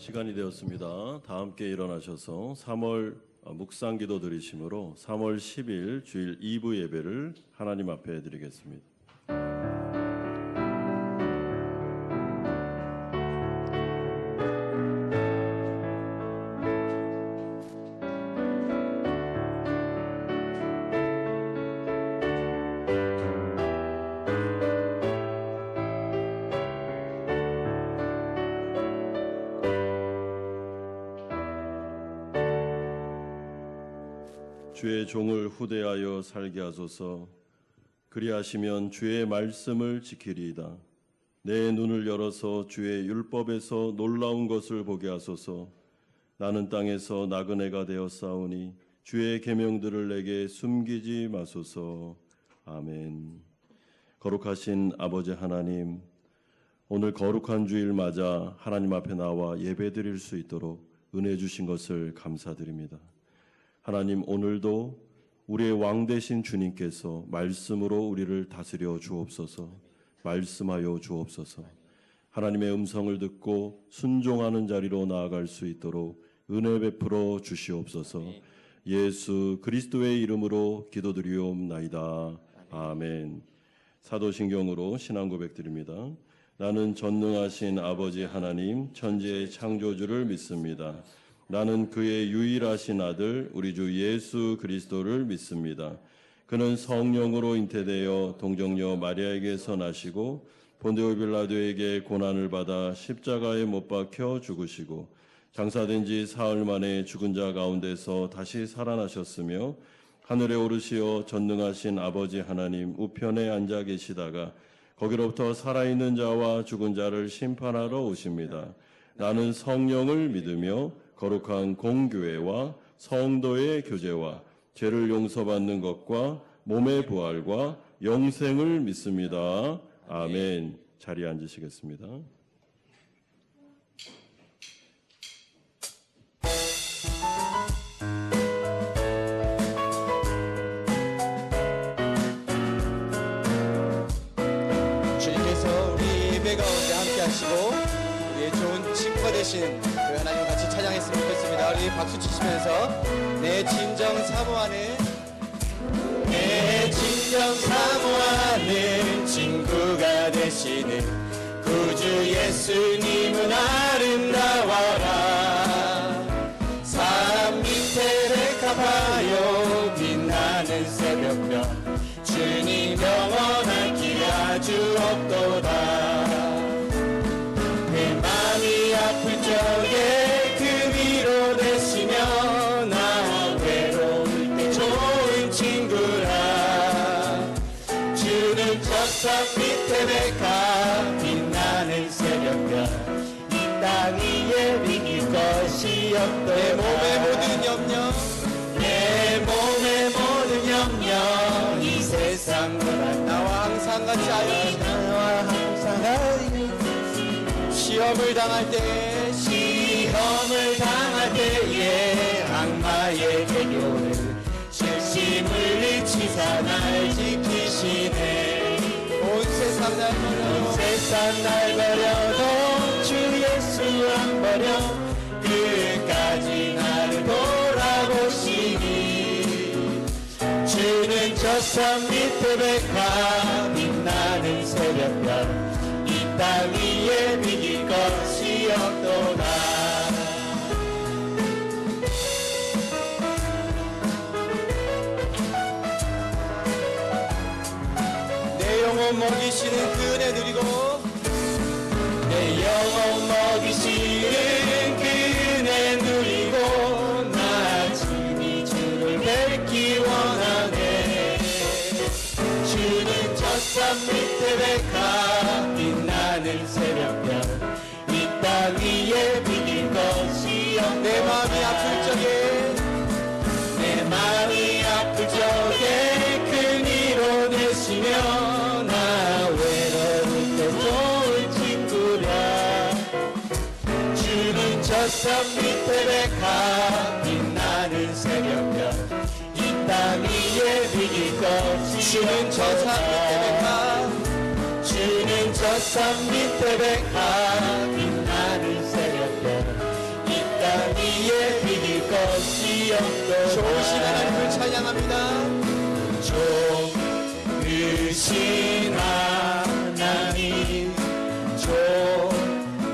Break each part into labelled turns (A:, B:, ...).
A: 시간이 되었습니다. 다 함께 일어나셔서 3월 묵상기도 드리심으로 3월 10일 주일 2부 예배를 하나님 앞에 드리겠습니다. 주의 종을 후대하여 살게 하소서. 그리하시면 주의 말씀을 지키리이다. 내 눈을 열어서 주의 율법에서 놀라운 것을 보게 하소서. 나는 땅에서 나그네가 되었사오니 주의 계명들을 내게 숨기지 마소서. 아멘. 거룩하신 아버지 하나님, 오늘 거룩한 주일 맞아 하나님 앞에 나와 예배드릴 수 있도록 은혜 주신 것을 감사드립니다. 하나님, 오늘도 우리의 왕 되신 주님께서 말씀으로 우리를 다스려 주옵소서. 말씀하여 주옵소서. 하나님의 음성을 듣고 순종하는 자리로 나아갈 수 있도록 은혜 베풀어 주시옵소서. 예수 그리스도의 이름으로 기도드리옵나이다. 아멘. 사도신경으로 신앙 고백드립니다. 나는 전능하신 아버지 하나님 천지의 창조주를 믿습니다. 나는 그의 유일하신 아들 우리 주 예수 그리스도를 믿습니다. 그는 성령으로 잉태되어 동정녀 마리아에게서 나시고 본디오 빌라도에게 고난을 받아 십자가에 못 박혀 죽으시고 장사된 지 사흘 만에 죽은 자 가운데서 다시 살아나셨으며 하늘에 오르시어 전능하신 아버지 하나님 우편에 앉아 계시다가 거기로부터 살아있는 자와 죽은 자를 심판하러 오십니다. 나는 성령을 믿으며 거룩한 공교회와 성도의 교제와 죄를 용서받는 것과 몸의 부활과 영생을 믿습니다. 아멘. 자리에 앉으시겠습니다.
B: 주님께서 우리 예배 가운데 함께 하시고 우리의 좋은 친구가 되신 그 하나님 같이 찬양했으면 좋겠습니다. 우리 박수 치시면서 내 진정 사모하는 친구가 되시는 구주 예수님은 아름다워라. 삶 밑에 레카파요 빛나는 새벽별 주님 영원한 길 아주 없도다. 내 맘이 아플 적에 그 위로 되시며 나 외로울 때 좋은 친구라. 주는 저산 밑에 메카 빛나는 새벽별 이 땅 위에 비길 것이 없도다. 내 몸의 모든 염려 내 몸의 모든 염려 이 세상보다 나와 항상 같이 하여 나와 항상 하여 시험을 당할 때에 악마의 개교를 실심을 치사 날 지키시네. 온 세상 날 버려도 주 예수 안 버려 끝까지 나를 돌아보시니. 주는 저 산 밑에 백화 빛나는 새벽별 이 땅 위에 비길 것이 없도다. 내 영혼 먹이시는 그 은혜 누리고 내 영혼 먹이시는 그 은혜 누리고 나 지니 주를 뵙기 원하네. 주는 저 산 밑에 백화 빛나는 새벽별 이 땅 위에 비길 것이 없네. 내 마음이 아플 적에 큰 위로 되시며 나 외로울 때 좋은 친구라. 주는 저 산 밑에 백화 빛나는 새벽별 이 땅 위에 비길 것이 주는 저 산 밑에 백화 주는 저 산 밑에 백화 빛나는 새벽별 위에 비길 것이 없도다.
C: 좋으신 하나님을 찬양합니다.
B: 좋으신 하나님,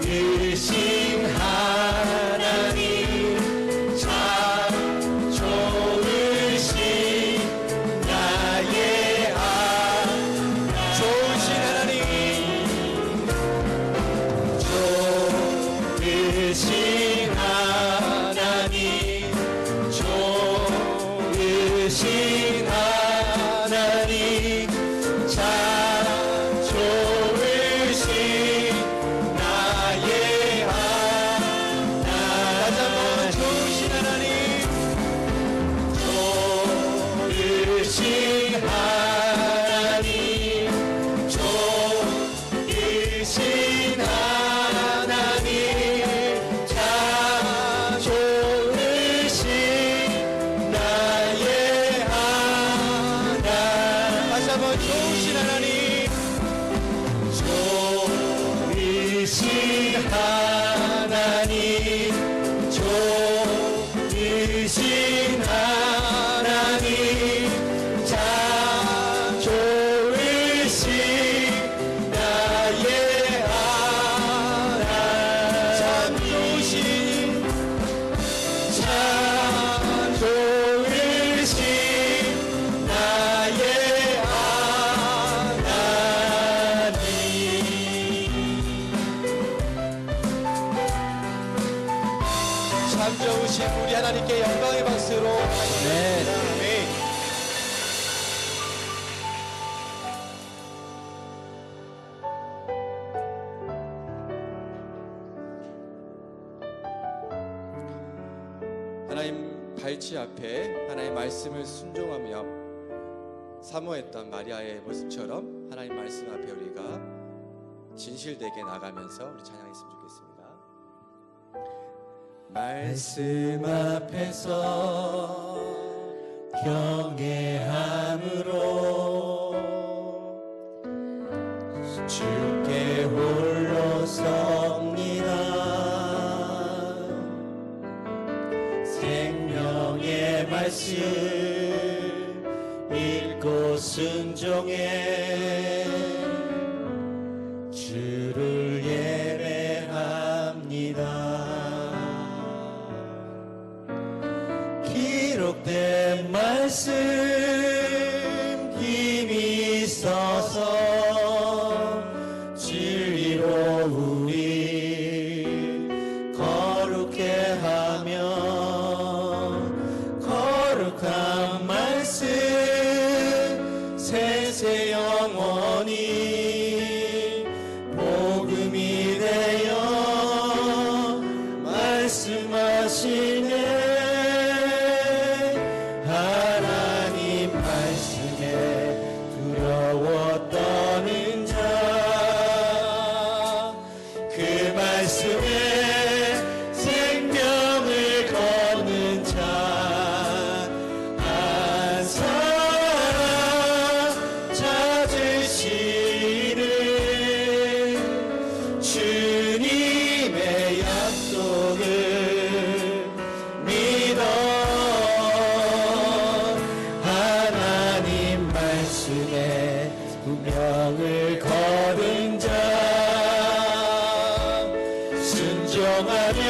B: 좋으신 하나님, 참 좋으신 나의
C: 좋으신 하나님,
B: 좋으신 하나님, 좋으신 하나님, 참 좋으신 나의
C: 다시 한번
B: 하나님,
C: 좋으신 하나님,
B: 좋으신 하나님, 좋으신 하나님, 참 좋으신 나의 하나님.
C: 다시 한번 좋으신 하나님,
B: 좋으신 하나님, 좋으신 하나님, 참 좋으신 나의 하나님, 참 좋으신 나의 하나님.
C: 참 좋으신 우리 하나님께 영광의 박수로 아멘. 하나님 발치 앞에 하나님의 말씀을 순종하며 사모했던 마리아의 모습처럼 하나님 말씀 앞에 우리가 진실되게 나가면서 우리 찬양했으면 좋겠습니다.
B: 말씀 앞에서 경외함으로 주께 홀로 섭니다. 생명의 말씀 읽고 순종해 주를 예배합니다. 기록된 말씀 힘이 있어서 진리로 우리 거룩해 하며 거룩한 말씀 세세 영원히 복음이 되어 말씀하시네. 하나님 말씀에 두려워 떠는 자, 그 말씀에 생명을 거는 자 한 사람 찾으시는 주님의 약속을 믿어 하나님 말씀에 운명을 거둔 자 순종하며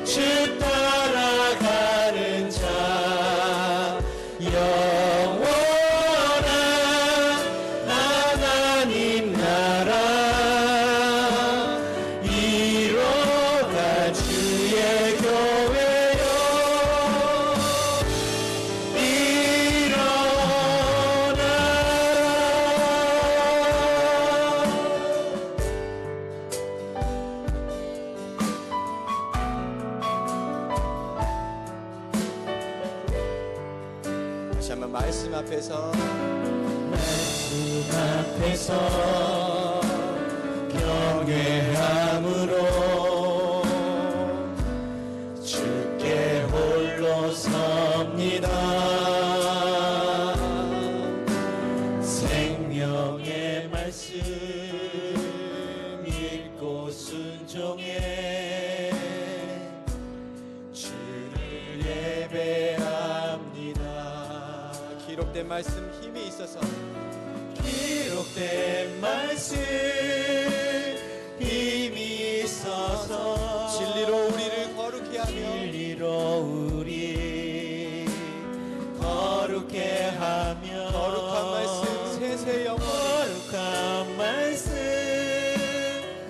B: 주 따라가는 자 영원한 하나님 나라 이뤄갈 주의 교회요
C: 다시 한번 말씀 앞에서
B: 말씀 앞에서 경외함으로 주께 홀로 섭니다. 생명의 말씀 읽고 순종해
C: 기록된 말씀 힘이 있어서
B: 기록된 말씀 힘이 있어서
C: 진리로 우리를 거룩히 하며
B: 진리로 우리 거룩해 하며
C: 거룩한 말씀 세세 영원히
B: 거룩한 말씀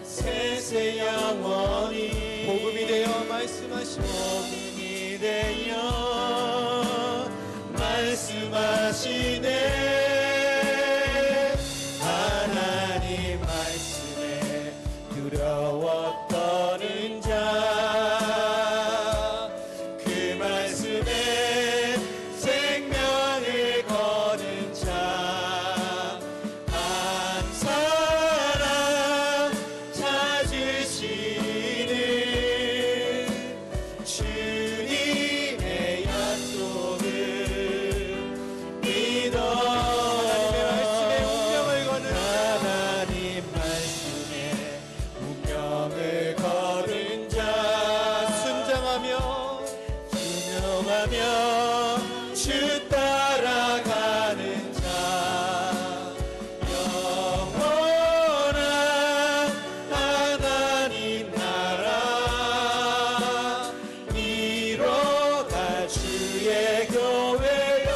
B: 세세 영원히
C: 복음이 되어 말씀하시며
B: 복음이 되어 말씀하시네. 하나님 말씀에 두려워 떠는 자, 그 말씀에 생명을 거는 자, 한 사람 찾으시는 주님의 약속을 믿어. 하나님 말씀에 운명을 거는 자, 순종하며 주 따라가는 자, 영원한 하나님 나라 이뤄갈 주의 교회요.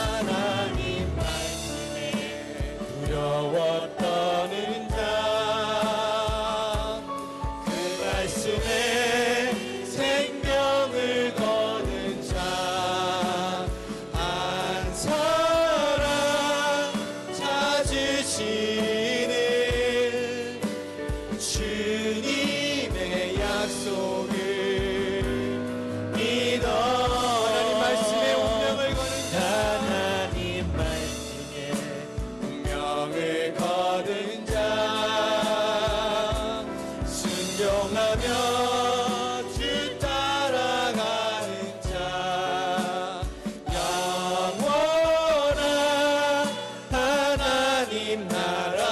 B: 하나님 말씀에 두려워 떠는 자, 그 말씀에 생명을 거는 자, 한 사람 찾으시는 주님의 약속을 믿어. 하나님 말씀에 운명을 거는 자, 하나님 말씀에 운명을 거는 자, 순종하며 주 따라가는 자, 영원한 하나님 나라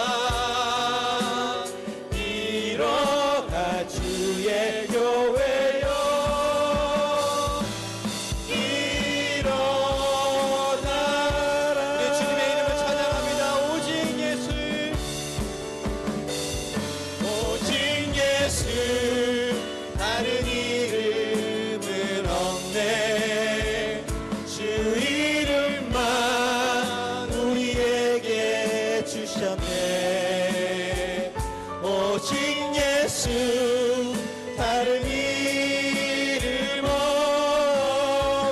B: 이뤄갈 주의 교회요. 일어나라. 네, 주님의 이름을 찬양합니다. 오직 예수, 오직 예수, 다른 이름은 없네. 주 이름만 우리에게 주셨네. 오직 예수, 다른 이름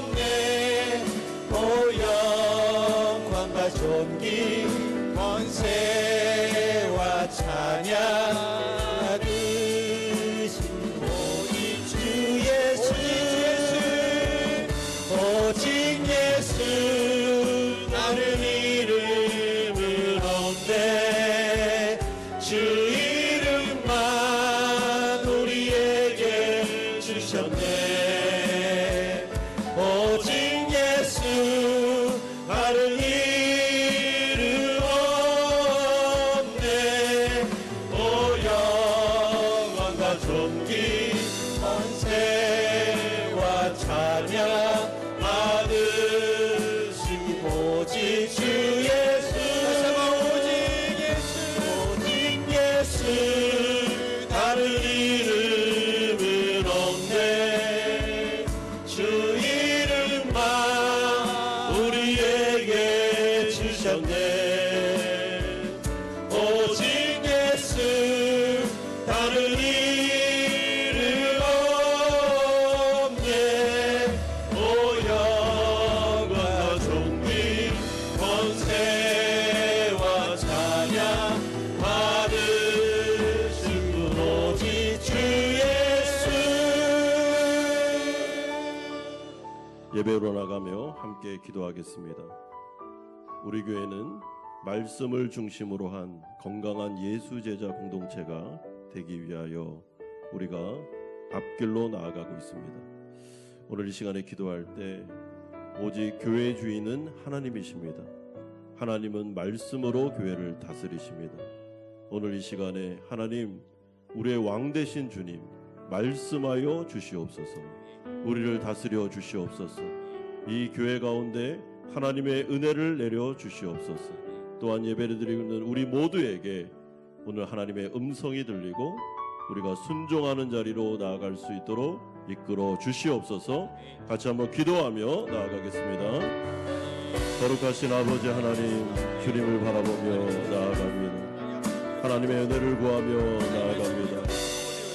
B: 없네. 오 영광과 존귀 권세와 찬양 받으신 오직 주 예수, 오직 예수, 다른 이름은 없네. 주 이름만 우리에게 주셨네. 오직 예수, 다른 이름 없네. 오 영광과 존귀 권세와 찬양 받으신 오직 주 예수, 오직 예수, 오직 예수, 다른 이름은 없네. 주 이름만 우리에게 주셨네. 오직 예수, 다른 이름 없네. 오 영광과 존귀 권세와 찬양 받으신 분 오직 주 예수.
A: 예배로 나가며 함께 기도하겠습니다. 우리 교회는 말씀을 중심으로 한 건강한 예수 제자 공동체가 되기 위하여 우리가 앞길로 나아가고 있습니다. 오늘 이 시간에 기도할 때 오직 교회 주인은 하나님이십니다. 하나님은 말씀으로 교회를 다스리십니다. 오늘 이 시간에 하나님, 우리의 왕 되신 주님 말씀하여 주시옵소서. 우리를 다스려 주시옵소서. 이 교회 가운데 하나님의 은혜를 내려 주시옵소서. 또한 예배를 드리고 있는 우리 모두에게 오늘 하나님의 음성이 들리고 우리가 순종하는 자리로 나아갈 수 있도록 이끌어 주시옵소서. 같이 한번 기도하며 나아가겠습니다. 거룩하신 아버지 하나님, 주님을 바라보며 나아갑니다. 하나님의 은혜를 구하며 나아갑니다.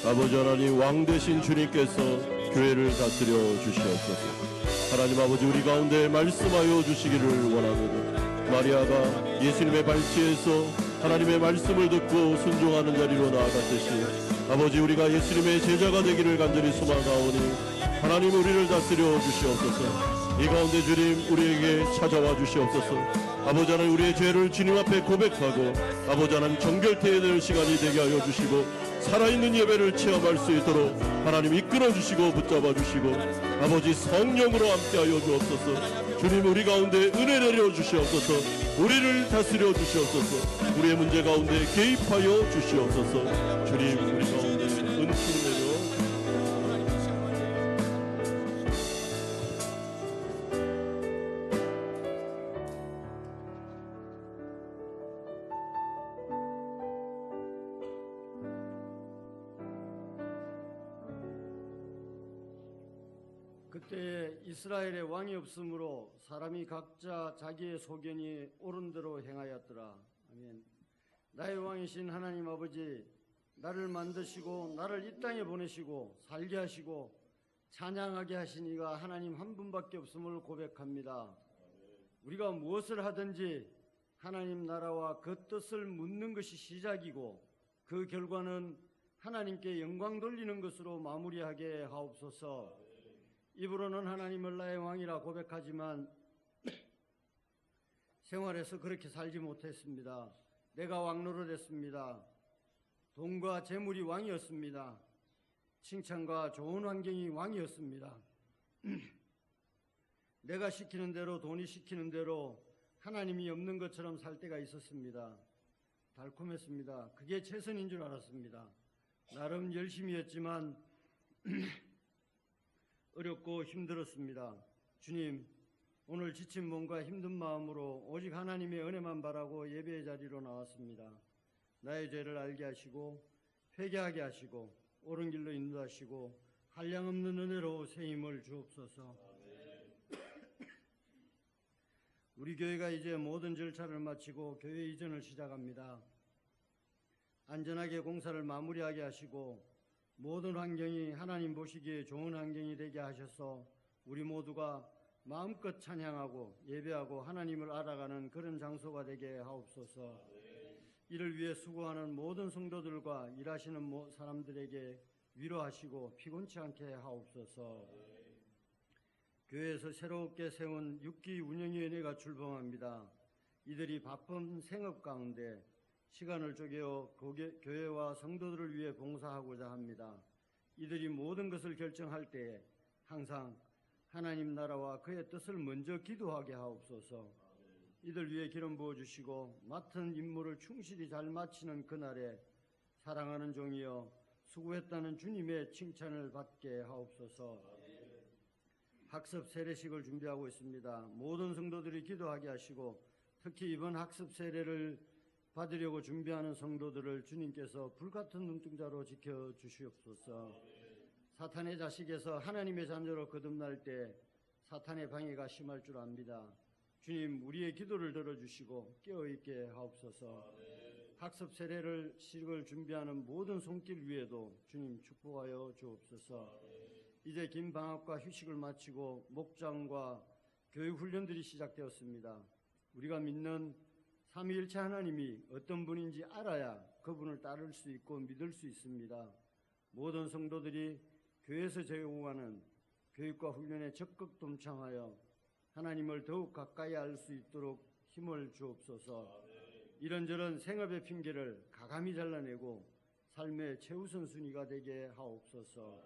A: 아버지 하나님, 왕 되신 주님께서 교회를 다스려 주시옵소서. 하나님 아버지, 우리 가운데 말씀하여 주시기를 원합니다. 마리아가 예수님의 발치에서 하나님의 말씀을 듣고 순종하는 자리로 나아갔듯이 아버지, 우리가 예수님의 제자가 되기를 간절히 소망하오니 하나님, 우리를 다스려 주시옵소서. 이 가운데 주님, 우리에게 찾아와 주시옵소서. 아버지 하나님, 우리의 죄를 주님 앞에 고백하고 아버지 하나님, 정결케 될 시간이 되게 하여 주시고 살아있는 예배를 체험할 수 있도록 하나님 이끌어 주시고 붙잡아 주시고 아버지, 성령으로 함께하여 주옵소서. 주님, 우리 가운데 은혜 내려 주시옵소서. 우리를 다스려 주시옵소서. 우리의 문제 가운데 개입하여 주시옵소서. 주님, 우리 가운데 은총을 내려
D: 그때 이스라엘에 왕이 없으므로 사람이 각자 자기의 소견이 옳은 대로 행하였더라. 아멘. 나의 왕이신 하나님 아버지, 나를 만드시고 나를 이 땅에 보내시고 살게 하시고 찬양하게 하신 이가 하나님 한 분밖에 없음을 고백합니다. 우리가 무엇을 하든지 하나님 나라와 그 뜻을 묻는 것이 시작이고 그 결과는 하나님께 영광 돌리는 것으로 마무리하게 하옵소서. 입으로는 하나님을 나의 왕이라 고백하지만 생활에서 그렇게 살지 못했습니다. 내가 왕노릇했습니다. 돈과 재물이 왕이었습니다. 칭찬과 좋은 환경이 왕이었습니다. 내가 시키는 대로, 돈이 시키는 대로 하나님이 없는 것처럼 살 때가 있었습니다. 달콤했습니다. 그게 최선인 줄 알았습니다. 나름 열심히 했지만 어렵고 힘들었습니다. 주님, 오늘 지친 몸과 힘든 마음으로 오직 하나님의 은혜만 바라고 예배의 자리로 나왔습니다. 나의 죄를 알게 하시고 회개하게 하시고 옳은 길로 인도하시고 한량없는 은혜로 새 힘을 주옵소서. 우리 교회가 이제 모든 절차를 마치고 교회 이전을 시작합니다. 안전하게 공사를 마무리하게 하시고 모든 환경이 하나님 보시기에 좋은 환경이 되게 하셔서 우리 모두가 마음껏 찬양하고 예배하고 하나님을 알아가는 그런 장소가 되게 하옵소서. 이를 위해 수고하는 모든 성도들과 일하시는 사람들에게 위로하시고 피곤치 않게 하옵소서. 교회에서 새롭게 세운 6기 운영위원회가 출범합니다. 이들이 바쁜 생업 가운데 시간을 쪼개어 교회와 성도들을 위해 봉사하고자 합니다. 이들이 모든 것을 결정할 때에 항상 하나님 나라와 그의 뜻을 먼저 기도하게 하옵소서. 이들 위해 기름 부어주시고 맡은 임무를 충실히 잘 마치는 그날에 사랑하는 종이여 수고했다는 주님의 칭찬을 받게 하옵소서. 학습 세례식을 준비하고 있습니다. 모든 성도들이 기도하게 하시고 특히 이번 학습 세례를 받으려고 준비하는 성도들을 주님께서 불같은 눈동자로 지켜주시옵소서. 사탄의 자식에서 하나님의 자녀로 거듭날 때 사탄의 방해가 심할 줄 압니다. 주님, 우리의 기도를 들어주시고 깨어있게 하옵소서. 학습 세례를 식을 준비하는 모든 손길 위에도 주님 축복하여 주옵소서. 이제 긴 방학과 휴식을 마치고 목장과 교육 훈련들이 시작되었습니다. 우리가 믿는 삼위일체 하나님이 어떤 분인지 알아야 그분을 따를 수 있고 믿을 수 있습니다. 모든 성도들이 교회에서 제공하는 교육과 훈련에 적극 동참하여 하나님을 더욱 가까이 알 수 있도록 힘을 주옵소서. 이런저런 생업의 핑계를 가감히 잘라내고 삶의 최우선 순위가 되게 하옵소서.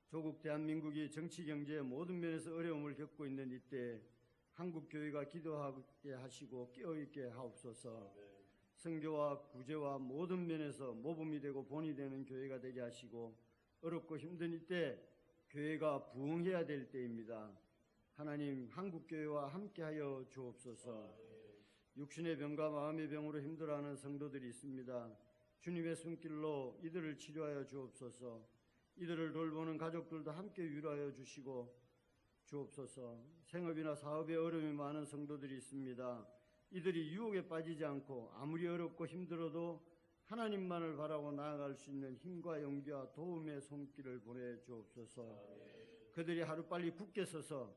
D: 조국 대한민국이 정치 경제 모든 면에서 어려움을 겪고 있는 이때 한국 교회가 기도하게 하시고 깨어있게 하옵소서. 선교와 구제와 모든 면에서 모범이 되고 본이 되는 교회가 되게 하시고 어렵고 힘든 이때 교회가 부흥해야 될 때입니다. 하나님 한국교회와 함께하여 주옵소서. 육신의 병과 마음의 병으로 힘들어하는 성도들이 있습니다. 주님의 손길로 이들을 치료하여 주옵소서. 이들을 돌보는 가족들도 함께 위로하여 주시고 주옵소서. 생업이나 사업에 어려움이 많은 성도들이 있습니다. 이들이 유혹에 빠지지 않고 아무리 어렵고 힘들어도 하나님만을 바라고 나아갈 수 있는 힘과 용기와 도움의 손길을 보내주옵소서. 그들이 하루빨리 굳게 서서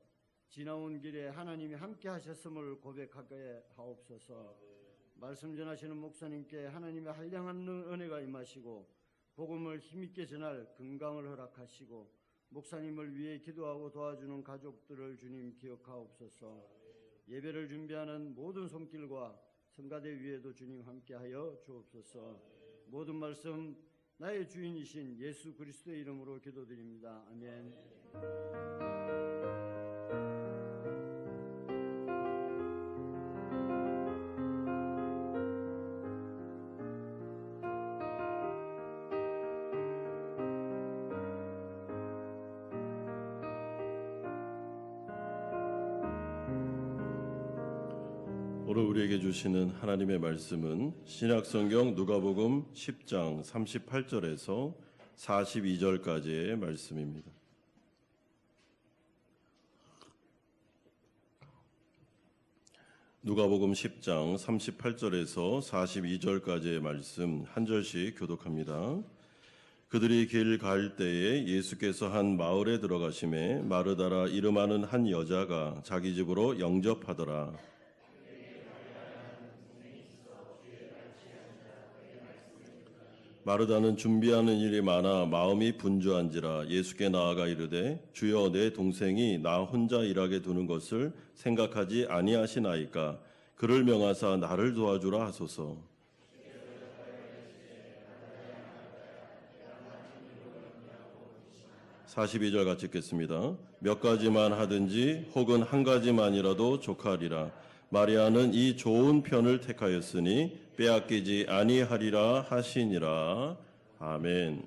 D: 지나온 길에 하나님이 함께 하셨음을 고백하게 하옵소서. 말씀 전하시는 목사님께 하나님의 한량한 은혜가 임하시고 복음을 힘있게 전할 건강을 허락하시고 목사님을 위해 기도하고 도와주는 가족들을 주님 기억하옵소서. 예배를 준비하는 모든 손길과 성가대 위에도 주님 함께하여 주옵소서. 모든 말씀 나의 주인이신 예수 그리스도의 이름으로 기도드립니다. 아멘.
A: 오늘 우리에게 주시는 하나님의 말씀은 신약성경 누가복음 10장 38절에서 42절까지의 말씀입니다. 누가복음 10장 38절에서 42절까지의 말씀 한 절씩 교독합니다. 그들이 길 갈 때에 예수께서 한 마을에 들어가심에 마르다라 이름하는 한 여자가 자기 집으로 영접하더라. 마르다는 준비하는 일이 많아 마음이 분주한지라 예수께 나아가 이르되 주여 내 동생이 나 혼자 일하게 두는 것을 생각하지 아니하시나이까 그를 명하사 나를 도와주라 하소서. 42절 같이 읽겠습니다. 몇 가지만 하든지 혹은 한 가지만이라도 족하리라. 마리아는 이 좋은 편을 택하였으니 빼앗기지 아니하리라 하시니라. 아멘.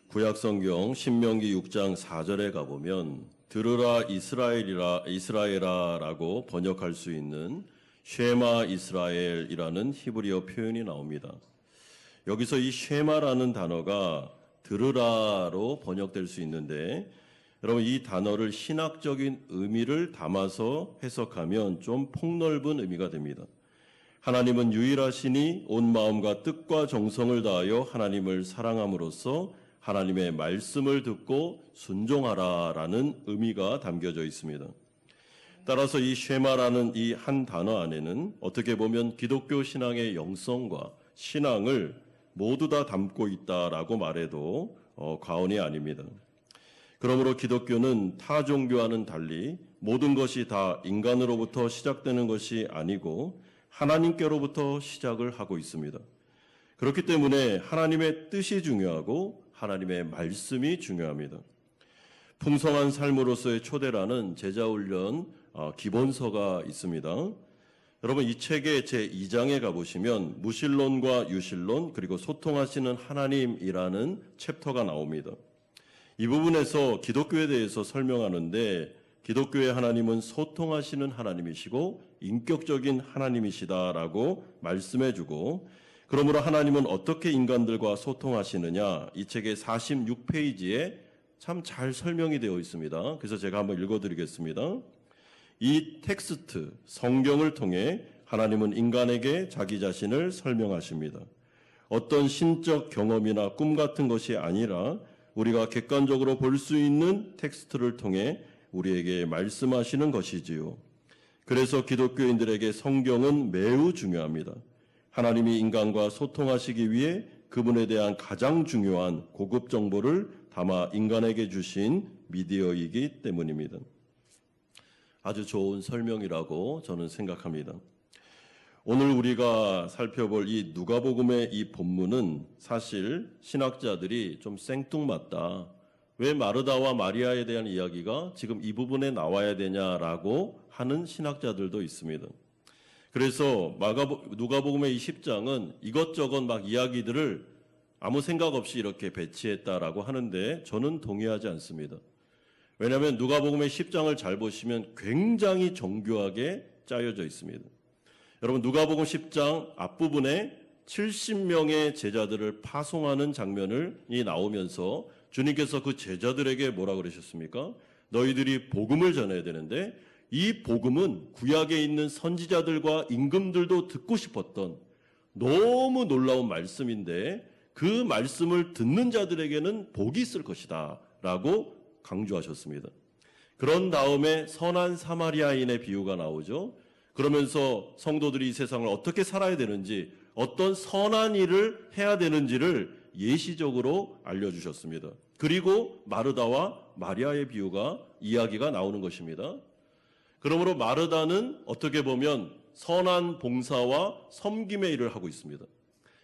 A: 구약성경 신명기 6장 4절에 가보면 들으라 이스라엘아라고 번역할 수 있는 쉐마 이스라엘이라는 히브리어 표현이 나옵니다. 여기서 이 쉐마라는 단어가 들으라로 번역될 수 있는데 여러분 이 단어를 신학적인 의미를 담아서 해석하면 좀 폭넓은 의미가 됩니다. 하나님은 유일하시니 온 마음과 뜻과 정성을 다하여 하나님을 사랑함으로써 하나님의 말씀을 듣고 순종하라라는 의미가 담겨져 있습니다. 따라서 이 쉐마라는 이 한 단어 안에는 어떻게 보면 기독교 신앙의 영성과 신앙을 모두 다 담고 있다라고 말해도 과언이 아닙니다. 그러므로 기독교는 타 종교와는 달리 모든 것이 다 인간으로부터 시작되는 것이 아니고 하나님께로부터 시작을 하고 있습니다. 그렇기 때문에 하나님의 뜻이 중요하고 하나님의 말씀이 중요합니다. 풍성한 삶으로서의 초대라는 제자훈련 기본서가 있습니다. 여러분 이 책의 제2장에 가보시면 무신론과 유신론 그리고 소통하시는 하나님이라는 챕터가 나옵니다. 이 부분에서 기독교에 대해서 설명하는데 기독교의 하나님은 소통하시는 하나님이시고 인격적인 하나님이시다라고 말씀해주고 그러므로 하나님은 어떻게 인간들과 소통하시느냐 이 책의 46페이지에 참 잘 설명이 되어 있습니다. 그래서 제가 한번 읽어드리겠습니다. 이 텍스트 성경을 통해 하나님은 인간에게 자기 자신을 설명하십니다. 어떤 신적 경험이나 꿈 같은 것이 아니라 우리가 객관적으로 볼 수 있는 텍스트를 통해 우리에게 말씀하시는 것이지요. 그래서 기독교인들에게 성경은 매우 중요합니다. 하나님이 인간과 소통하시기 위해 그분에 대한 가장 중요한 고급 정보를 담아 인간에게 주신 미디어이기 때문입니다. 아주 좋은 설명이라고 저는 생각합니다. 오늘 우리가 살펴볼 이 누가복음의 이 본문은 사실 신학자들이 좀 생뚱맞다. 왜 마르다와 마리아에 대한 이야기가 지금 이 부분에 나와야 되냐라고 하는 신학자들도 있습니다. 그래서 누가복음의 이 10장은 이것저것 막 이야기들을 아무 생각 없이 이렇게 배치했다라고 하는데 저는 동의하지 않습니다. 왜냐하면 누가복음의 10장을 잘 보시면 굉장히 정교하게 짜여져 있습니다. 여러분, 누가복음 10장 앞부분에 70명의 제자들을 파송하는 장면이 나오면서 주님께서 그 제자들에게 뭐라 그러셨습니까? 너희들이 복음을 전해야 되는데 이 복음은 구약에 있는 선지자들과 임금들도 듣고 싶었던 너무 놀라운 말씀인데 그 말씀을 듣는 자들에게는 복이 있을 것이다 라고 강조하셨습니다. 그런 다음에 선한 사마리아인의 비유가 나오죠. 그러면서 성도들이 이 세상을 어떻게 살아야 되는지, 어떤 선한 일을 해야 되는지를 예시적으로 알려주셨습니다. 그리고 마르다와 마리아의 이야기가 나오는 것입니다. 그러므로 마르다는 어떻게 보면 선한 봉사와 섬김의 일을 하고 있습니다.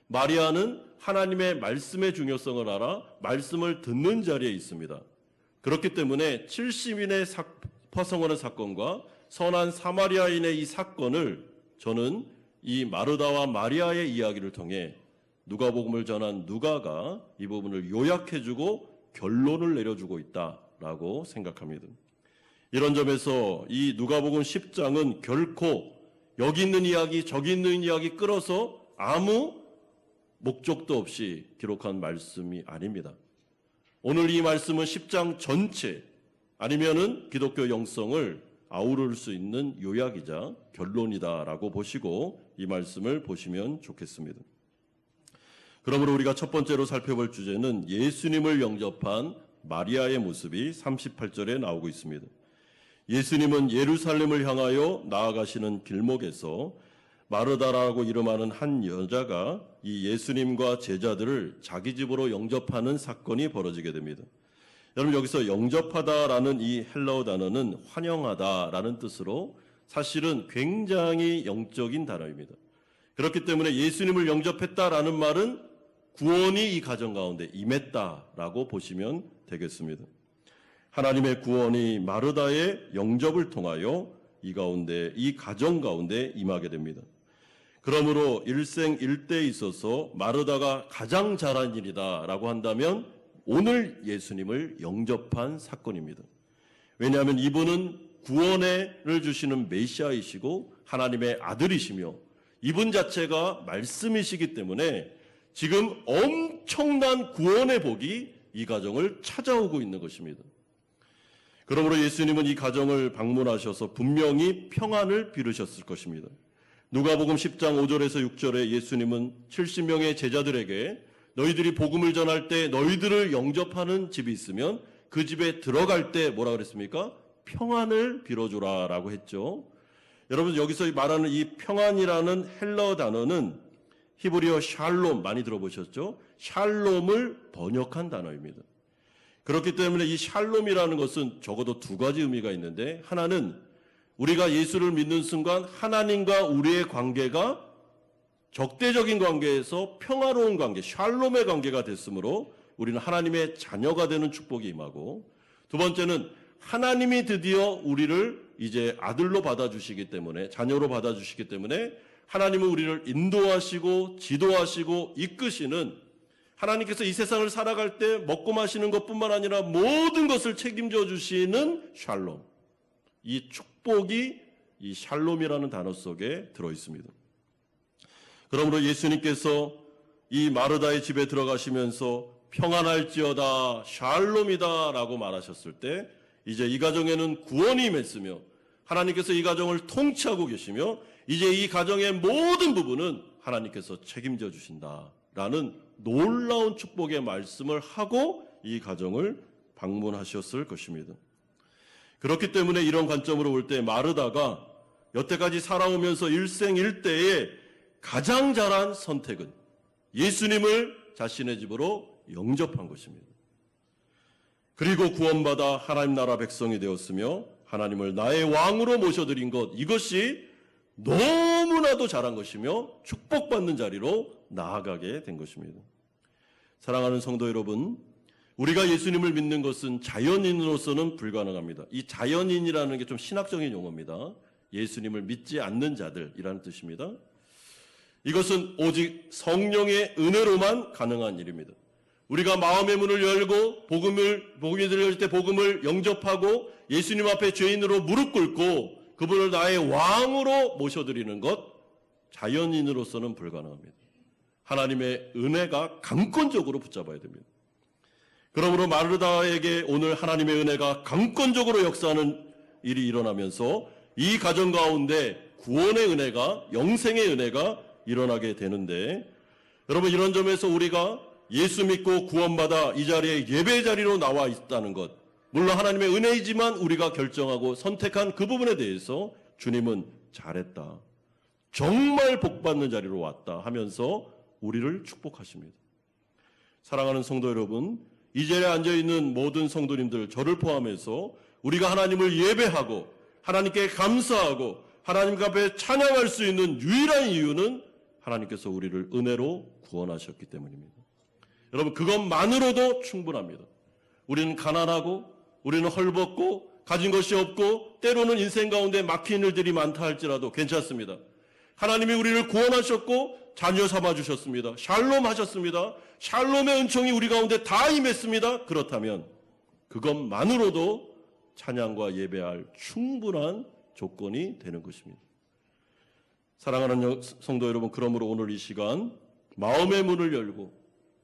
A: 마리아는 하나님의 말씀의 중요성을 알아 말씀을 듣는 자리에 있습니다. 그렇기 때문에 70인의 파송하는 사건과 선한 사마리아인의 이 사건을 저는 이 마르다와 마리아의 이야기를 통해 누가복음을 전한 누가가 이 부분을 요약해주고 결론을 내려주고 있다라고 생각합니다. 이런 점에서 이 누가복음 10장은 결코 여기 있는 이야기 저기 있는 이야기 끌어서 아무 목적도 없이 기록한 말씀이 아닙니다. 오늘 이 말씀은 10장 전체 아니면은 기독교 영성을 아우를 수 있는 요약이자 결론이다라고 보시고 이 말씀을 보시면 좋겠습니다. 그러므로 우리가 첫 번째로 살펴볼 주제는 예수님을 영접한 마리아의 모습이 38절에 나오고 있습니다. 예수님은 예루살렘을 향하여 나아가시는 길목에서 마르다라고 이름하는 한 여자가 이 예수님과 제자들을 자기 집으로 영접하는 사건이 벌어지게 됩니다. 여러분, 여기서 영접하다라는 이 헬라어 단어는 환영하다라는 뜻으로 사실은 굉장히 영적인 단어입니다. 그렇기 때문에 예수님을 영접했다라는 말은 구원이 이 가정 가운데 임했다라고 보시면 되겠습니다. 하나님의 구원이 마르다의 영접을 통하여 이 가정 가운데 임하게 됩니다. 그러므로 일생일대에 있어서 마르다가 가장 잘한 일이다라고 한다면 오늘 예수님을 영접한 사건입니다. 왜냐하면 이분은 구원을 주시는 메시아이시고 하나님의 아들이시며 이분 자체가 말씀이시기 때문에 지금 엄청난 구원의 복이 이 가정을 찾아오고 있는 것입니다. 그러므로 예수님은 이 가정을 방문하셔서 분명히 평안을 빌으셨을 것입니다. 누가복음 10장 5절에서 6절에 예수님은 70명의 제자들에게 너희들이 복음을 전할 때 너희들을 영접하는 집이 있으면 그 집에 들어갈 때 뭐라 그랬습니까? 평안을 빌어주라 라고 했죠. 여러분, 여기서 말하는 이 평안이라는 헬라어 단어는 히브리어 샬롬 많이 들어보셨죠? 샬롬을 번역한 단어입니다. 그렇기 때문에 이 샬롬이라는 것은 적어도 두 가지 의미가 있는데, 하나는 우리가 예수를 믿는 순간 하나님과 우리의 관계가 적대적인 관계에서 평화로운 관계, 샬롬의 관계가 됐으므로 우리는 하나님의 자녀가 되는 축복이 임하고, 두 번째는 하나님이 드디어 우리를 이제 아들로 받아주시기 때문에, 자녀로 받아주시기 때문에 하나님은 우리를 인도하시고 지도하시고 이끄시는, 하나님께서 이 세상을 살아갈 때 먹고 마시는 것뿐만 아니라 모든 것을 책임져 주시는 샬롬, 이 축복이 이 샬롬이라는 단어 속에 들어있습니다. 그러므로 예수님께서 이 마르다의 집에 들어가시면서 평안할지어다 샬롬이다 라고 말하셨을 때 이제 이 가정에는 구원이 임했으며 하나님께서 이 가정을 통치하고 계시며 이제 이 가정의 모든 부분은 하나님께서 책임져 주신다라는 놀라운 축복의 말씀을 하고 이 가정을 방문하셨을 것입니다. 그렇기 때문에 이런 관점으로 볼 때 마르다가 여태까지 살아오면서 일생일대에 가장 잘한 선택은 예수님을 자신의 집으로 영접한 것입니다. 그리고 구원받아 하나님 나라 백성이 되었으며 하나님을 나의 왕으로 모셔드린 것, 이것이 너무나도 잘한 것이며 축복받는 자리로 나아가게 된 것입니다. 사랑하는 성도 여러분, 우리가 예수님을 믿는 것은 자연인으로서는 불가능합니다. 이 자연인이라는 게 좀 신학적인 용어입니다. 예수님을 믿지 않는 자들이라는 뜻입니다. 이것은 오직 성령의 은혜로만 가능한 일입니다. 우리가 마음의 문을 열고 복음이 들려질 때 복음을 영접하고 예수님 앞에 죄인으로 무릎 꿇고 그분을 나의 왕으로 모셔드리는 것, 자연인으로서는 불가능합니다. 하나님의 은혜가 강권적으로 붙잡아야 됩니다. 그러므로 마르다에게 오늘 하나님의 은혜가 강권적으로 역사하는 일이 일어나면서 이 가정 가운데 구원의 은혜가, 영생의 은혜가 일어나게 되는데, 여러분 이런 점에서 우리가 예수 믿고 구원받아 이 자리에 예배 자리로 나와 있다는 것, 물론 하나님의 은혜이지만 우리가 결정하고 선택한 그 부분에 대해서 주님은 잘했다, 정말 복받는 자리로 왔다 하면서 우리를 축복하십니다. 사랑하는 성도 여러분, 이 자리에 앉아있는 모든 성도님들, 저를 포함해서 우리가 하나님을 예배하고 하나님께 감사하고 하나님 앞에 찬양할 수 있는 유일한 이유는 하나님께서 우리를 은혜로 구원하셨기 때문입니다. 여러분 그것만으로도 충분합니다. 우리는 가난하고 우리는 헐벗고 가진 것이 없고 때로는 인생 가운데 막힌 일들이 많다 할지라도 괜찮습니다. 하나님이 우리를 구원하셨고 자녀 삼아주셨습니다. 샬롬 하셨습니다. 샬롬의 은총이 우리 가운데 다 임했습니다. 그렇다면 그것만으로도 찬양과 예배할 충분한 조건이 되는 것입니다. 사랑하는 성도 여러분, 그러므로 오늘 이 시간 마음의 문을 열고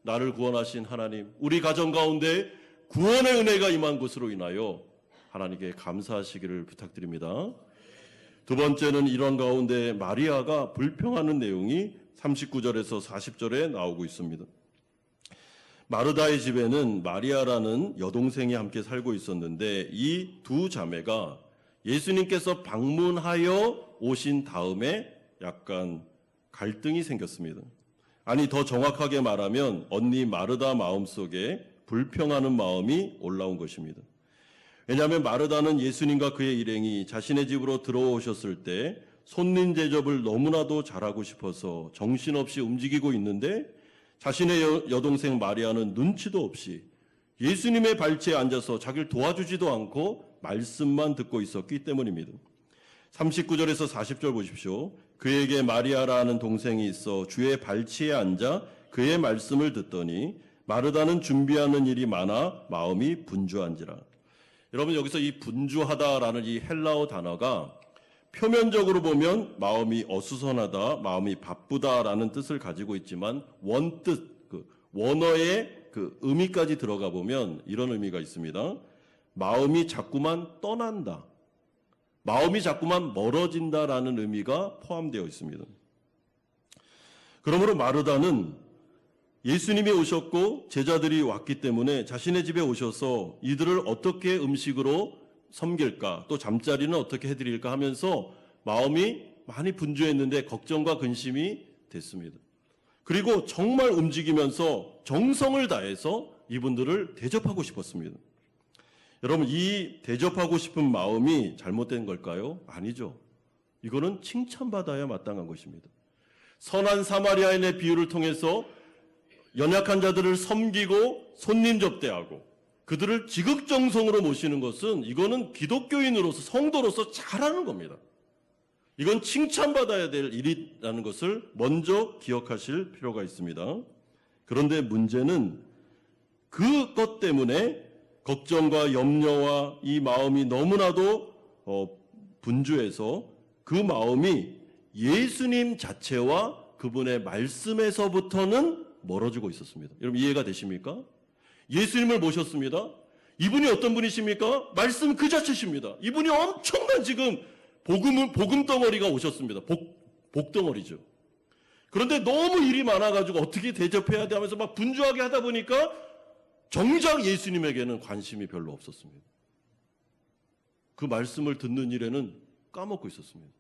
A: 나를 구원하신 하나님, 우리 가정 가운데 구원의 은혜가 임한 것으로 인하여 하나님께 감사하시기를 부탁드립니다. 두 번째는 이런 가운데 마리아가 불평하는 내용이 39절에서 40절에 나오고 있습니다. 마르다의 집에는 마리아라는 여동생이 함께 살고 있었는데 이 두 자매가 예수님께서 방문하여 오신 다음에 약간 갈등이 생겼습니다. 아니 더 정확하게 말하면 언니 마르다 마음속에 불평하는 마음이 올라온 것입니다. 왜냐하면 마르다는 예수님과 그의 일행이 자신의 집으로 들어오셨을 때 손님 대접을 너무나도 잘하고 싶어서 정신없이 움직이고 있는데 자신의 여동생 마리아는 눈치도 없이 예수님의 발치에 앉아서 자기를 도와주지도 않고 말씀만 듣고 있었기 때문입니다. 39절에서 40절 보십시오. 그에게 마리아라는 동생이 있어 주의 발치에 앉아 그의 말씀을 듣더니 마르다는 준비하는 일이 많아 마음이 분주한지라. 여러분 여기서 이 분주하다라는 이 헬라어 단어가 표면적으로 보면 마음이 어수선하다, 마음이 바쁘다라는 뜻을 가지고 있지만 원뜻, 원어의 그 의미까지 들어가 보면 이런 의미가 있습니다. 마음이 자꾸만 떠난다, 마음이 자꾸만 멀어진다라는 의미가 포함되어 있습니다. 그러므로 마르다는 예수님이 오셨고 제자들이 왔기 때문에 자신의 집에 오셔서 이들을 어떻게 음식으로 섬길까, 또 잠자리는 어떻게 해드릴까 하면서 마음이 많이 분주했는데 걱정과 근심이 됐습니다. 그리고 정말 움직이면서 정성을 다해서 이분들을 대접하고 싶었습니다. 여러분 이 대접하고 싶은 마음이 잘못된 걸까요? 아니죠. 이거는 칭찬받아야 마땅한 것입니다. 선한 사마리아인의 비유를 통해서 연약한 자들을 섬기고 손님 접대하고 그들을 지극정성으로 모시는 것은 이거는 기독교인으로서 성도로서 잘하는 겁니다. 이건 칭찬받아야 될 일이라는 것을 먼저 기억하실 필요가 있습니다. 그런데 문제는 그것 때문에 걱정과 염려와 이 마음이 너무나도 분주해서 그 마음이 예수님 자체와 그분의 말씀에서부터는 멀어지고 있었습니다. 여러분 이해가 되십니까? 예수님을 모셨습니다. 이분이 어떤 분이십니까? 말씀 그 자체십니다. 이분이 엄청난 지금 복음 덩어리가 오셨습니다. 복덩어리죠. 그런데 너무 일이 많아가지고 어떻게 대접해야 돼 하면서 막 분주하게 하다 보니까 정작 예수님에게는 관심이 별로 없었습니다. 그 말씀을 듣는 일에는 까먹고 있었습니다.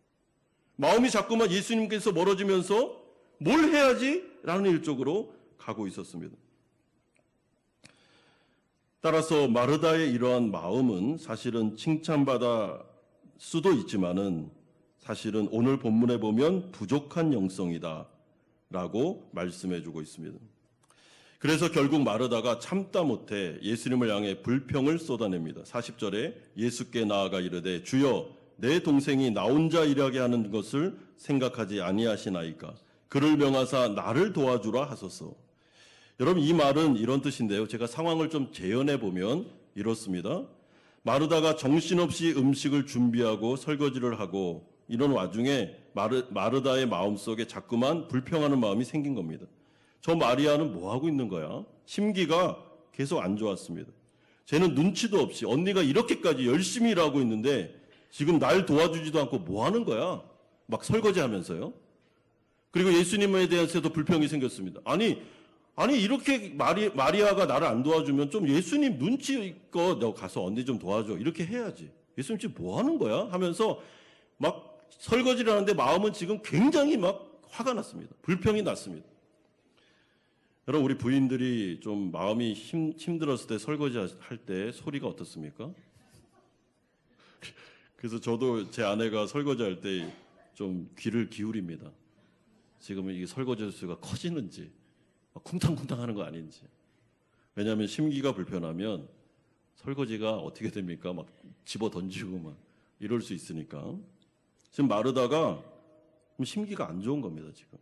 A: 마음이 자꾸만 예수님께서 멀어지면서 뭘 해야지? 라는 일 쪽으로 가고 있었습니다. 따라서 마르다의 이러한 마음은 사실은 칭찬받아 수도 있지만은 사실은 오늘 본문에 보면 부족한 영성이다 라고 말씀해주고 있습니다. 그래서 결국 마르다가 참다 못해 예수님을 향해 불평을 쏟아냅니다. 40절에 예수께 나아가 이르되 주여 내 동생이 나 혼자 일하게 하는 것을 생각하지 아니하시나이까. 그를 명하사 나를 도와주라 하소서. 여러분, 이 말은 이런 뜻인데요. 제가 상황을 좀 재현해 보면 이렇습니다. 마르다가 정신없이 음식을 준비하고 설거지를 하고 이런 와중에 마르다의 마음속에 자꾸만 불평하는 마음이 생긴 겁니다. 저 마리아는 뭐 하고 있는 거야? 심기가 계속 안 좋았습니다. 쟤는 눈치도 없이 언니가 이렇게까지 열심히 일하고 있는데 지금 날 도와주지도 않고 뭐 하는 거야? 막 설거지 하면서요. 그리고 예수님에 대해서도 불평이 생겼습니다. 아니 이렇게 마리아가 나를 안 도와주면 좀 예수님 눈치껏 너 가서 언니 좀 도와줘 이렇게 해야지. 예수님 지금 뭐 하는 거야? 하면서 막 설거지를 하는데 마음은 지금 굉장히 막 화가 났습니다. 불평이 났습니다. 여러분, 우리 부인들이 좀 마음이 힘들었을 때 설거지 할 때 소리가 어떻습니까? 그래서 저도 제 아내가 설거지 할 때 좀 귀를 기울입니다. 지금은 이게 설거지 수가 커지는지 쿵탕쿵탕 하는 거 아닌지. 왜냐하면 심기가 불편하면 설거지가 어떻게 됩니까? 막 집어 던지고 막 이럴 수 있으니까. 지금 마르다가 심기가 안 좋은 겁니다, 지금.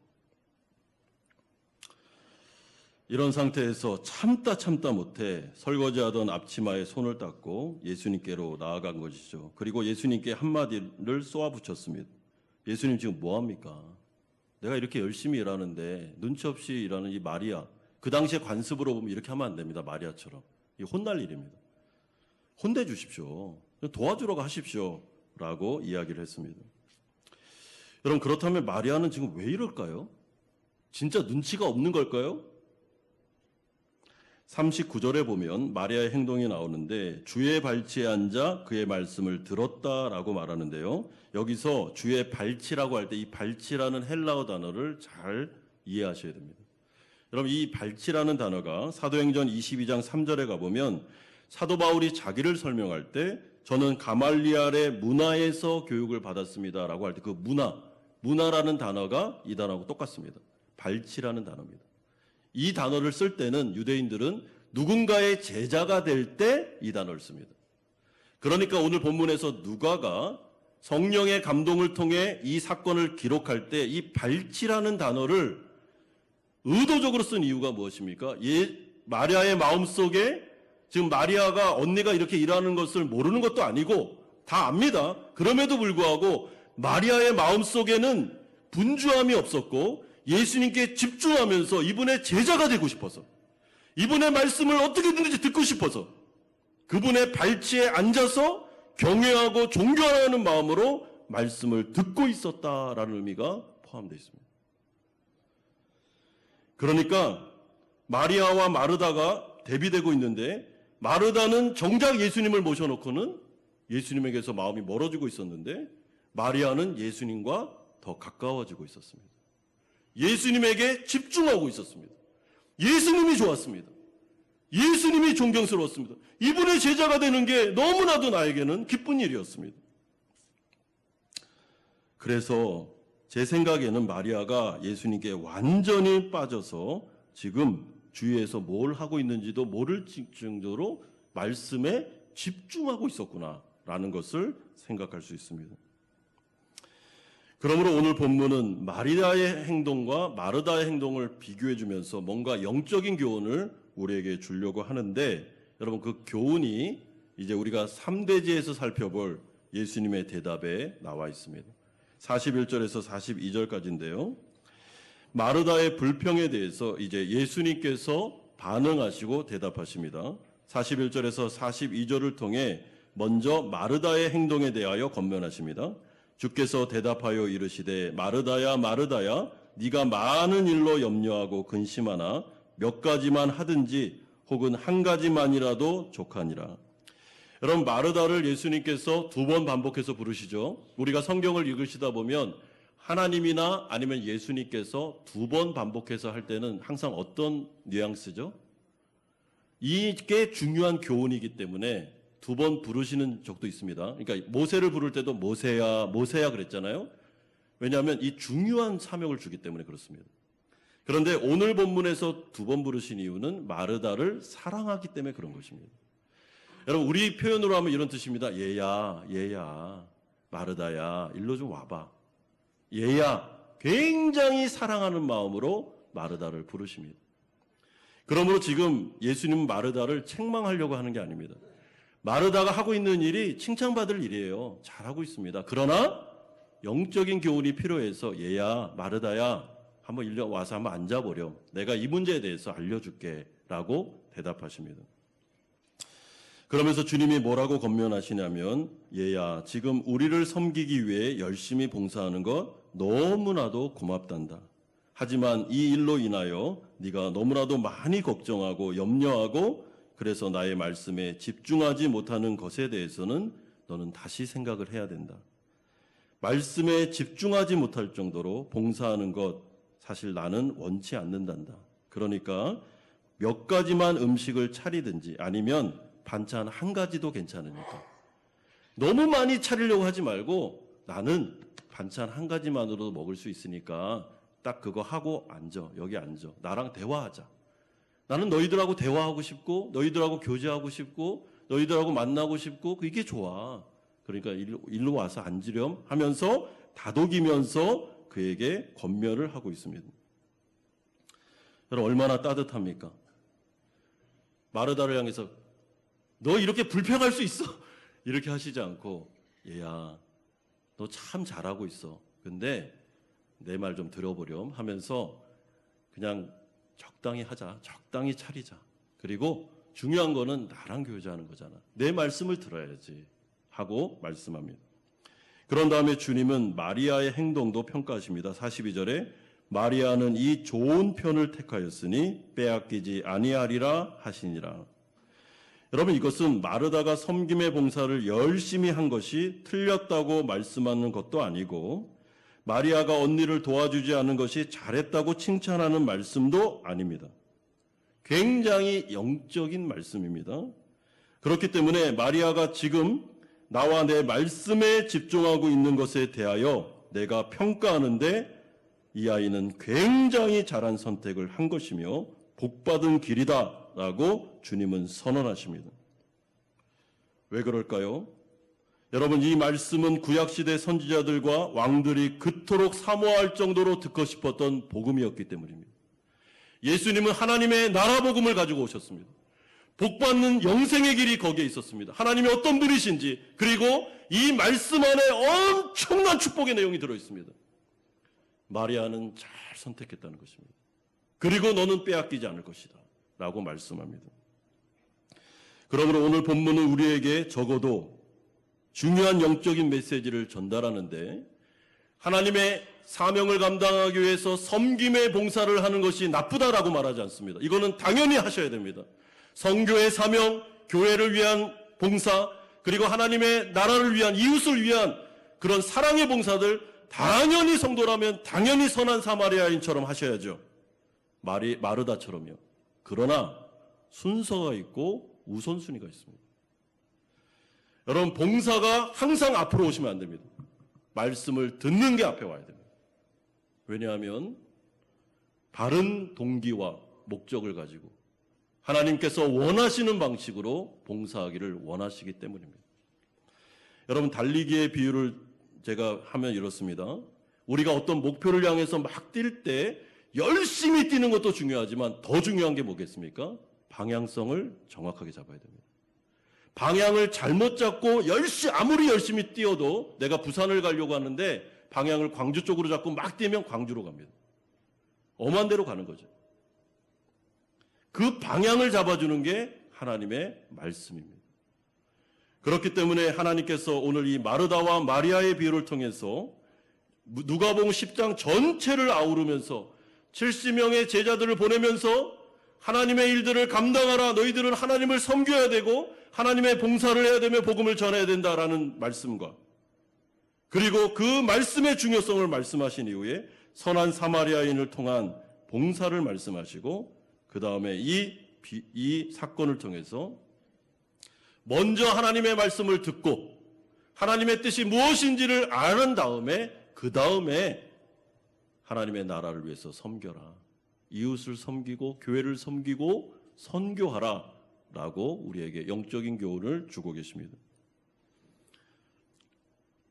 A: 이런 상태에서 참다 못해 설거지하던 앞치마에 손을 닦고 예수님께로 나아간 것이죠. 그리고 예수님께 한마디를 쏘아붙였습니다. 예수님 지금 뭐합니까? 내가 이렇게 열심히 일하는데 눈치 없이 일하는 이 마리아, 그 당시에 관습으로 보면 이렇게 하면 안 됩니다. 마리아처럼. 이 혼날 일입니다. 혼내주십시오. 도와주러 가십시오. 라고 이야기를 했습니다. 여러분, 그렇다면 마리아는 지금 왜 이럴까요? 진짜 눈치가 없는 걸까요? 39절에 보면 마리아의 행동이 나오는데 주의 발치에 앉아 그의 말씀을 들었다라고 말하는데요. 여기서 주의 발치라고 할 때 이 발치라는 헬라어 단어를 잘 이해하셔야 됩니다. 여러분, 이 발치라는 단어가 사도행전 22장 3절에 가보면 사도 바울이 자기를 설명할 때 저는 가말리알의 문화에서 교육을 받았습니다라고 할 때 그 문화라는 단어가 이 단어하고 똑같습니다. 발치라는 단어입니다. 이 단어를 쓸 때는 유대인들은 누군가의 제자가 될 때 이 단어를 씁니다. 그러니까 오늘 본문에서 누가가 성령의 감동을 통해 이 사건을 기록할 때 이 발치라는 단어를 의도적으로 쓴 이유가 무엇입니까? 마리아의 마음속에 지금 마리아가 언니가 이렇게 일하는 것을 모르는 것도 아니고 다 압니다. 그럼에도 불구하고 마리아의 마음속에는 분주함이 없었고 예수님께 집중하면서 이분의 제자가 되고 싶어서, 이분의 말씀을 어떻게든지 듣고 싶어서 그분의 발치에 앉아서 경외하고 존경하는 마음으로 말씀을 듣고 있었다라는 의미가 포함되어 있습니다. 그러니까 마리아와 마르다가 대비되고 있는데 마르다는 정작 예수님을 모셔놓고는 예수님에게서 마음이 멀어지고 있었는데 마리아는 예수님과 더 가까워지고 있었습니다. 예수님에게 집중하고 있었습니다. 예수님이 좋았습니다. 예수님이 존경스러웠습니다. 이분의 제자가 되는 게 너무나도 나에게는 기쁜 일이었습니다. 그래서 제 생각에는 마리아가 예수님께 완전히 빠져서 지금 주위에서 뭘 하고 있는지도 모를 정도로 말씀에 집중하고 있었구나라는 것을 생각할 수 있습니다. 그러므로 오늘 본문은 마리아의 행동과 마르다의 행동을 비교해 주면서 뭔가 영적인 교훈을 우리에게 주려고 하는데, 여러분, 그 교훈이 이제 우리가 3대지에서 살펴볼 예수님의 대답에 나와 있습니다. 41절에서 42절까지인데요. 마르다의 불평에 대해서 이제 예수님께서 반응하시고 대답하십니다. 41절에서 42절을 통해 먼저 마르다의 행동에 대하여 권면하십니다. 주께서 대답하여 이르시되 마르다야 마르다야 네가 많은 일로 염려하고 근심하나 몇 가지만 하든지 혹은 한 가지만이라도 족하니라. 여러분, 마르다를 예수님께서 2번 반복해서 부르시죠. 우리가 성경을 읽으시다 보면 하나님이나 아니면 예수님께서 2번 반복해서 할 때는 항상 어떤 뉘앙스죠? 이게 중요한 교훈이기 때문에 2번 부르시는 적도 있습니다. 그러니까 모세를 부를 때도 모세야 모세야 그랬잖아요. 왜냐하면 이 중요한 사명을 주기 때문에 그렇습니다. 그런데 오늘 본문에서 2번 부르신 이유는 마르다를 사랑하기 때문에 그런 것입니다. 여러분, 우리 표현으로 하면 이런 뜻입니다. 얘야 마르다야, 일로 좀 와봐. 얘야, 굉장히 사랑하는 마음으로 마르다를 부르십니다. 그러므로 지금 예수님은 마르다를 책망하려고 하는 게 아닙니다. 마르다가 하고 있는 일이 칭찬받을 일이에요. 잘하고 있습니다. 그러나 영적인 교훈이 필요해서 얘야, 마르다야, 한번 일로 와서 한번 앉아보렴. 내가 이 문제에 대해서 알려줄게 라고 대답하십니다. 그러면서 주님이 뭐라고 권면하시냐면, 얘야, 지금 우리를 섬기기 위해 열심히 봉사하는 것 너무나도 고맙단다. 하지만 이 일로 인하여 네가 너무나도 많이 걱정하고 염려하고 그래서 나의 말씀에 집중하지 못하는 것에 대해서는 너는 다시 생각을 해야 된다. 말씀에 집중하지 못할 정도로 봉사하는 것 사실 나는 원치 않는단다. 그러니까 몇 가지만 음식을 차리든지 아니면 반찬 한 가지도 괜찮으니까 너무 많이 차리려고 하지 말고 나는 반찬 한 가지만으로도 먹을 수 있으니까 딱 그거 하고 앉아. 여기 앉아. 나랑 대화하자. 나는 너희들하고 대화하고 싶고 너희들하고 교제하고 싶고 너희들하고 만나고 싶고 이게 좋아. 그러니까 일로 와서 앉으렴 하면서 다독이면서 그에게 권면을 하고 있습니다. 여러분 얼마나 따뜻합니까? 마르다를 향해서 너 이렇게 불평할 수 있어? 이렇게 하시지 않고 얘야 너 참 잘하고 있어. 근데 내 말 좀 들어보렴 하면서 그냥 적당히 하자. 적당히 차리자. 그리고 중요한 거는 나랑 교제하는 거잖아. 내 말씀을 들어야지 하고 말씀합니다. 그런 다음에 주님은 마리아의 행동도 평가하십니다. 42절에 마리아는 이 좋은 편을 택하였으니 빼앗기지 아니하리라 하시니라. 여러분 이것은 마르다가 섬김의 봉사를 열심히 한 것이 틀렸다고 말씀하는 것도 아니고 마리아가 언니를 도와주지 않은 것이 잘했다고 칭찬하는 말씀도 아닙니다. 굉장히 영적인 말씀입니다. 그렇기 때문에 마리아가 지금 나와 내 말씀에 집중하고 있는 것에 대하여 내가 평가하는데 이 아이는 굉장히 잘한 선택을 한 것이며 복받은 길이다라고 주님은 선언하십니다. 왜 그럴까요? 여러분 이 말씀은 구약시대 선지자들과 왕들이 그토록 사모할 정도로 듣고 싶었던 복음이었기 때문입니다. 예수님은 하나님의 나라 복음을 가지고 오셨습니다. 복받는 영생의 길이 거기에 있었습니다. 하나님이 어떤 분이신지 그리고 이 말씀 안에 엄청난 축복의 내용이 들어있습니다. 마리아는 잘 선택했다는 것입니다. 그리고 너는 빼앗기지 않을 것이다 라고 말씀합니다. 그러므로 오늘 본문은 우리에게 적어도 중요한 영적인 메시지를 전달하는데 하나님의 사명을 감당하기 위해서 섬김의 봉사를 하는 것이 나쁘다라고 말하지 않습니다. 이거는 당연히 하셔야 됩니다. 선교의 사명, 교회를 위한 봉사, 그리고 하나님의 나라를 위한 이웃을 위한 그런 사랑의 봉사들 당연히 성도라면 당연히 선한 사마리아인처럼 하셔야죠. 마르다처럼요. 그러나 순서가 있고 우선순위가 있습니다. 여러분 봉사가 항상 앞으로 오시면 안 됩니다. 말씀을 듣는 게 앞에 와야 됩니다. 왜냐하면 바른 동기와 목적을 가지고 하나님께서 원하시는 방식으로 봉사하기를 원하시기 때문입니다. 여러분 달리기의 비유를 제가 하면 이렇습니다. 우리가 어떤 목표를 향해서 막 뛸 때 열심히 뛰는 것도 중요하지만 더 중요한 게 뭐겠습니까? 방향성을 정확하게 잡아야 됩니다. 방향을 잘못 잡고 아무리 열심히 뛰어도 내가 부산을 가려고 하는데 방향을 광주 쪽으로 잡고 막 뛰면 광주로 갑니다. 엄한 데로 가는 거죠. 그 방향을 잡아주는 게 하나님의 말씀입니다. 그렇기 때문에 하나님께서 오늘 이 마르다와 마리아의 비유를 통해서 누가복음 10장 전체를 아우르면서 70명의 제자들을 보내면서 하나님의 일들을 감당하라. 너희들은 하나님을 섬겨야 되고 하나님의 봉사를 해야 되며 복음을 전해야 된다라는 말씀과 그리고 그 말씀의 중요성을 말씀하신 이후에 선한 사마리아인을 통한 봉사를 말씀하시고 그 다음에 이 사건을 통해서 먼저 하나님의 말씀을 듣고 하나님의 뜻이 무엇인지를 아는 다음에 그 다음에 하나님의 나라를 위해서 섬겨라. 이웃을 섬기고 교회를 섬기고 선교하라 라고 우리에게 영적인 교훈을 주고 계십니다.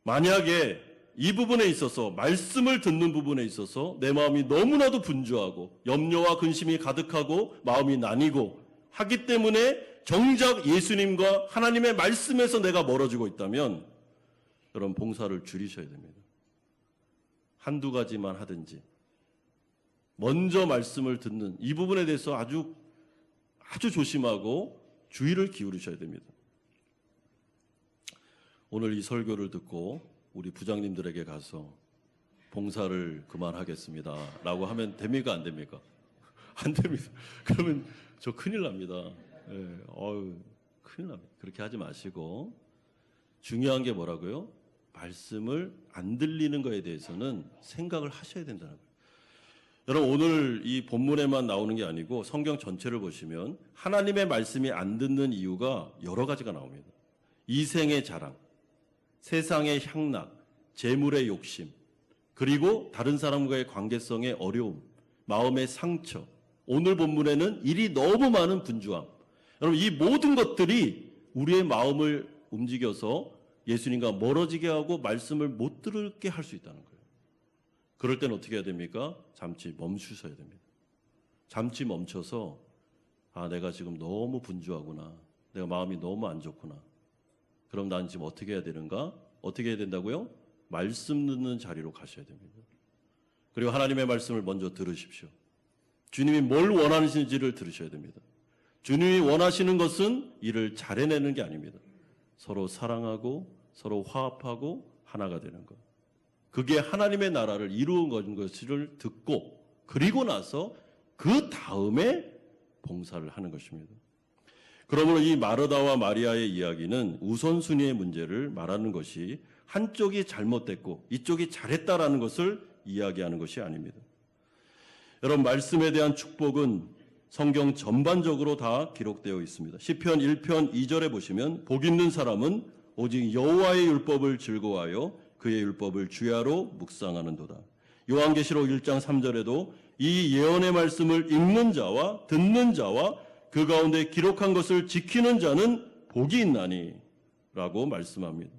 A: 만약에 이 부분에 있어서 말씀을 듣는 부분에 있어서 내 마음이 너무나도 분주하고 염려와 근심이 가득하고 마음이 나뉘고 하기 때문에 정작 예수님과 하나님의 말씀에서 내가 멀어지고 있다면 여러분 봉사를 줄이셔야 됩니다. 한두 가지만 하든지 먼저 말씀을 듣는 이 부분에 대해서 아주 조심하고 주의를 기울이셔야 됩니다. 오늘 이 설교를 듣고 우리 부장님들에게 가서 봉사를 그만하겠습니다 라고 하면 됩니까? 안 됩니까? 안 됩니다. 그러면 저 큰일 납니다. 큰일 납니다. 그렇게 하지 마시고 중요한 게 뭐라고요? 말씀을 안 들리는 거에 대해서는 생각을 하셔야 된다는 거예요. 여러분 오늘 이 본문에만 나오는 게 아니고 성경 전체를 보시면 하나님의 말씀이 안 듣는 이유가 여러 가지가 나옵니다. 이생의 자랑, 세상의 향락, 재물의 욕심, 그리고 다른 사람과의 관계성의 어려움, 마음의 상처, 오늘 본문에는 일이 너무 많은 분주함. 여러분 이 모든 것들이 우리의 마음을 움직여서 예수님과 멀어지게 하고 말씀을 못 들게 할 수 있다는 거예요. 그럴 땐 어떻게 해야 됩니까? 잠시 멈추셔야 됩니다. 잠시 멈춰서 내가 지금 너무 분주하구나. 내가 마음이 너무 안 좋구나. 그럼 난 지금 어떻게 해야 되는가? 어떻게 해야 된다고요? 말씀 듣는 자리로 가셔야 됩니다. 그리고 하나님의 말씀을 먼저 들으십시오. 주님이 뭘 원하시는지를 들으셔야 됩니다. 주님이 원하시는 것은 이를 잘해내는 게 아닙니다. 서로 사랑하고 서로 화합하고 하나가 되는 것. 그게 하나님의 나라를 이루는 것을 듣고 그리고 나서 그 다음에 봉사를 하는 것입니다. 그러므로 이 마르다와 마리아의 이야기는 우선순위의 문제를 말하는 것이 한쪽이 잘못됐고 이쪽이 잘했다라는 것을 이야기하는 것이 아닙니다. 여러분 말씀에 대한 축복은 성경 전반적으로 다 기록되어 있습니다. 시편 1편 2절에 보시면 복 있는 사람은 오직 여호와의 율법을 즐거워하여 그의 율법을 주야로 묵상하는도다. 요한계시록 1장 3절에도 이 예언의 말씀을 읽는 자와 듣는 자와 그 가운데 기록한 것을 지키는 자는 복이 있나니 라고 말씀합니다.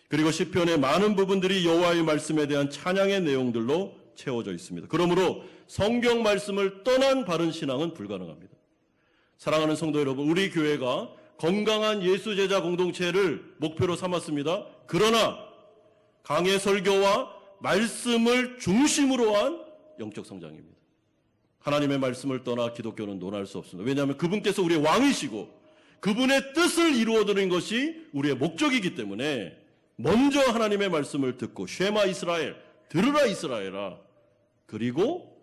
A: 그리고 시편의 많은 부분들이 여호와의 말씀에 대한 찬양의 내용들로 채워져 있습니다. 그러므로 성경 말씀을 떠난 바른 신앙은 불가능합니다. 사랑하는 성도 여러분, 우리 교회가 건강한 예수 제자 공동체를 목표로 삼았습니다. 그러나 강해 설교와 말씀을 중심으로 한 영적 성장입니다. 하나님의 말씀을 떠나 기독교는 논할 수 없습니다. 왜냐하면 그분께서 우리의 왕이시고 그분의 뜻을 이루어드리는 것이 우리의 목적이기 때문에 먼저 하나님의 말씀을 듣고 쉐마 이스라엘, 들으라 이스라엘아. 그리고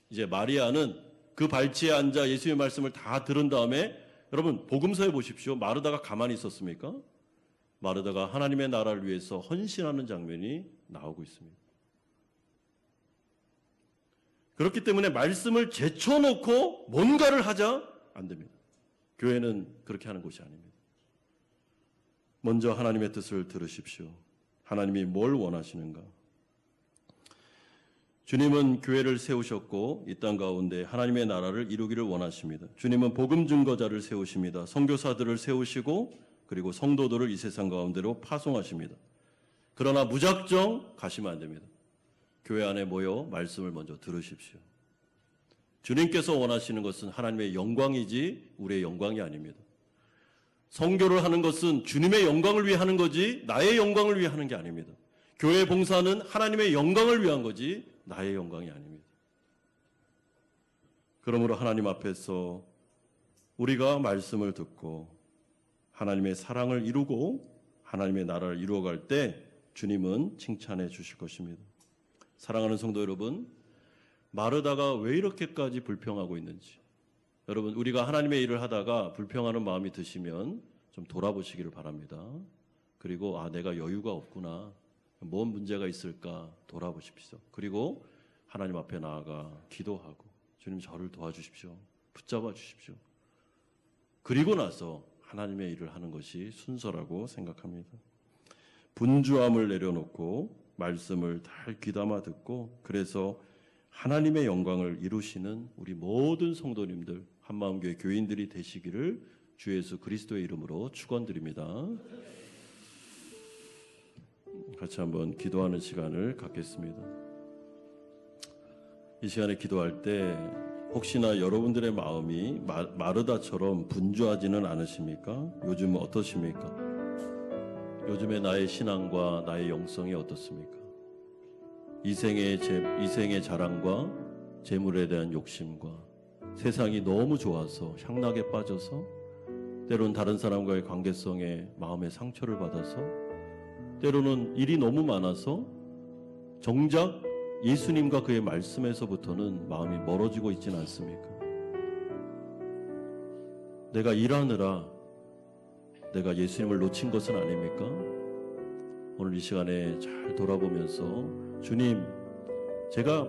A: 이제 마리아는 그 발치에 앉아 예수의 말씀을 다 들은 다음에 여러분 복음서에 보십시오. 마르다가 가만히 있었습니까? 마르다가 하나님의 나라를 위해서 헌신하는 장면이 나오고 있습니다. 그렇기 때문에 말씀을 제쳐놓고 뭔가를 하자 안 됩니다. 교회는 그렇게 하는 곳이 아닙니다. 먼저 하나님의 뜻을 들으십시오. 하나님이 뭘 원하시는가? 주님은 교회를 세우셨고 이 땅 가운데 하나님의 나라를 이루기를 원하십니다. 주님은 복음 증거자를 세우십니다. 선교사들을 세우시고 그리고 성도들을 이 세상 가운데로 파송하십니다. 그러나 무작정 가시면 안 됩니다. 교회 안에 모여 말씀을 먼저 들으십시오. 주님께서 원하시는 것은 하나님의 영광이지 우리의 영광이 아닙니다. 선교를 하는 것은 주님의 영광을 위해 하는 거지 나의 영광을 위해 하는 게 아닙니다. 교회 봉사는 하나님의 영광을 위한 거지 나의 영광이 아닙니다. 그러므로 하나님 앞에서 우리가 말씀을 듣고 하나님의 사랑을 이루고 하나님의 나라를 이루어갈 때 주님은 칭찬해 주실 것입니다. 사랑하는 성도 여러분, 마르다가 왜 이렇게까지 불평하고 있는지 여러분 우리가 하나님의 일을 하다가 불평하는 마음이 드시면 좀 돌아보시기를 바랍니다. 그리고 내가 여유가 없구나. 뭔 문제가 있을까 돌아보십시오. 그리고 하나님 앞에 나아가 기도하고 주님 저를 도와주십시오. 붙잡아 주십시오. 그리고 나서 하나님의 일을 하는 것이 순서라고 생각합니다. 분주함을 내려놓고 말씀을 잘 귀담아 듣고 그래서 하나님의 영광을 이루시는 우리 모든 성도님들 한마음교회 교인들이 되시기를 주 예수 그리스도의 이름으로 축원드립니다. 같이 한번 기도하는 시간을 갖겠습니다. 이 시간에 기도할 때 혹시나 여러분들의 마음이 마르다처럼 분주하지는 않으십니까? 요즘 어떠십니까? 요즘에 나의 신앙과 나의 영성이 어떻습니까? 이생의 자랑과 재물에 대한 욕심과 세상이 너무 좋아서 향락에 빠져서 때로는 다른 사람과의 관계성에 마음의 상처를 받아서 때로는 일이 너무 많아서 정작 예수님과 그의 말씀에서부터는 마음이 멀어지고 있지는 않습니까? 내가 일하느라 내가 예수님을 놓친 것은 아닙니까? 오늘 이 시간에 잘 돌아보면서 주님, 제가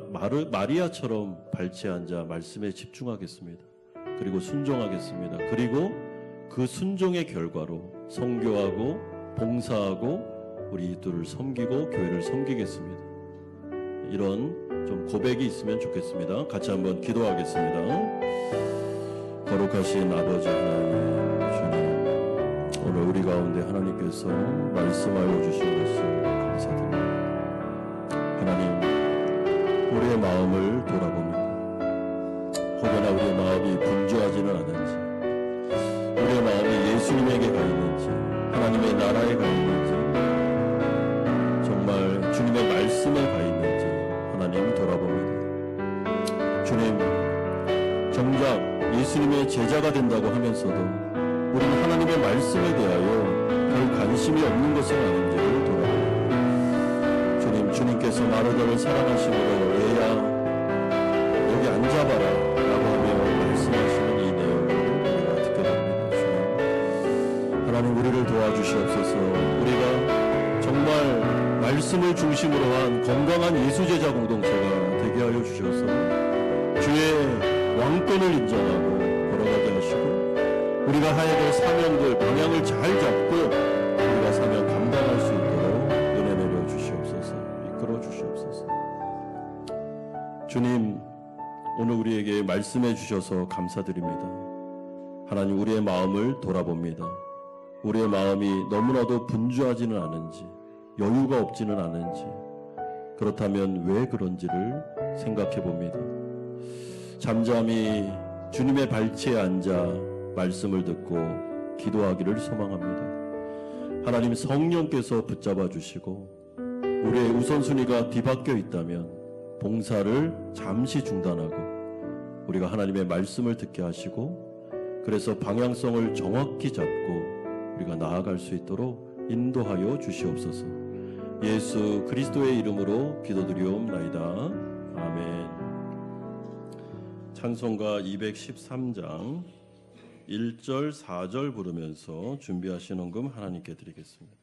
A: 마리아처럼 발치에 앉아 말씀에 집중하겠습니다. 그리고 순종하겠습니다. 그리고 그 순종의 결과로 선교하고 봉사하고 우리 이들을 섬기고 교회를 섬기겠습니다. 이런 좀 고백이 있으면 좋겠습니다. 같이 한번 기도하겠습니다. 거룩하신 아버지 하나님, 주님, 오늘 우리 가운데 하나님께서 말씀하여 주신 것을 감사드립니다. 하나님, 우리의 마음을 돌아봅니다. 혹여나 우리의 마음이 분주하지는 않은지, 우리의 마음이 예수님에게 가 있는지, 하나님의 나라에 가 있는지, 정말 주님의 말씀에 가 있는지 하나님 돌아봅니다. 주님, 정작 예수님의 제자가 된다고 하면서도 우리는 하나님의 말씀에 대하여 별 관심이 없는 것은 아닌지를 돌아봅니다. 주님, 주님께서 마르다를 사랑하심으로 얘야 여기 앉아봐라 라고 하며 말씀하시는 이 내용을 우리가 듣게 됩니다. 주님, 하나님 우리를 도와주시옵소서. 우리가 정말 말씀을 중심으로 한 건강한 예수제자 공동체가 되게 하여 주셔서 주의 왕권을 인정하고 걸어가게 하시고 우리가 해야 될 사명들 방향을 잘 잡고 우리가 사명 감당할 수 있도록 은혜 내려 주시옵소서. 이끌어 주시옵소서. 주님, 오늘 우리에게 말씀해 주셔서 감사드립니다. 하나님, 우리의 마음을 돌아봅니다. 우리의 마음이 너무나도 분주하지는 않은지 여유가 없지는 않은지, 그렇다면 왜 그런지를 생각해 봅니다. 잠잠히 주님의 발치에 앉아 말씀을 듣고 기도하기를 소망합니다. 하나님, 성령께서 붙잡아 주시고 우리의 우선순위가 뒤바뀌어 있다면 봉사를 잠시 중단하고 우리가 하나님의 말씀을 듣게 하시고 그래서 방향성을 정확히 잡고 우리가 나아갈 수 있도록 인도하여 주시옵소서. 예수 그리스도의 이름으로 기도드리옵나이다. 아멘. 찬송가 213장 1절 4절 부르면서 준비하신 헌금 하나님께 드리겠습니다.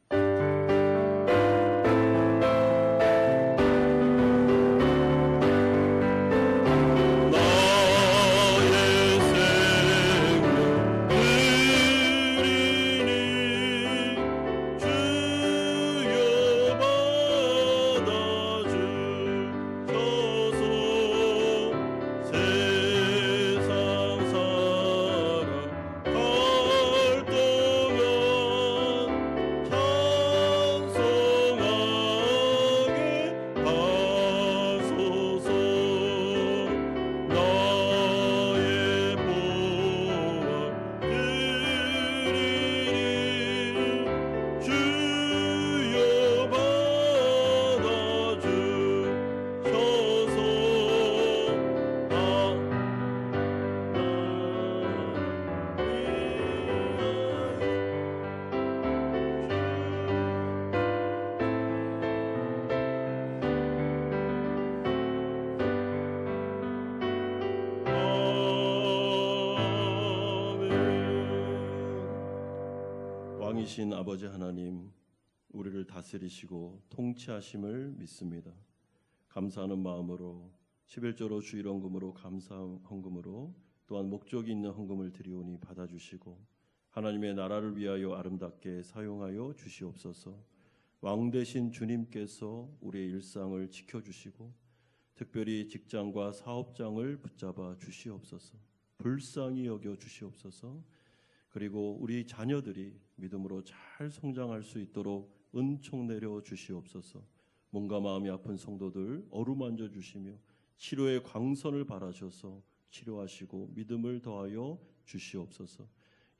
A: 왕이신 아버지 하나님, 우리를 다스리시고 통치하심을 믿습니다. 감사하는 마음으로 11조로 주일헌금으로 감사헌금으로 또한 목적이 있는 헌금을 드리오니 받아주시고 하나님의 나라를 위하여 아름답게 사용하여 주시옵소서. 왕 되신 주님께서 우리의 일상을 지켜주시고 특별히 직장과 사업장을 붙잡아 주시옵소서. 불쌍히 여겨 주시옵소서. 그리고 우리 자녀들이 믿음으로 잘 성장할 수 있도록 은총 내려 주시옵소서. 몸과 마음이 아픈 성도들 어루만져 주시며 치료의 광선을 바라셔서 치료하시고 믿음을 더하여 주시옵소서.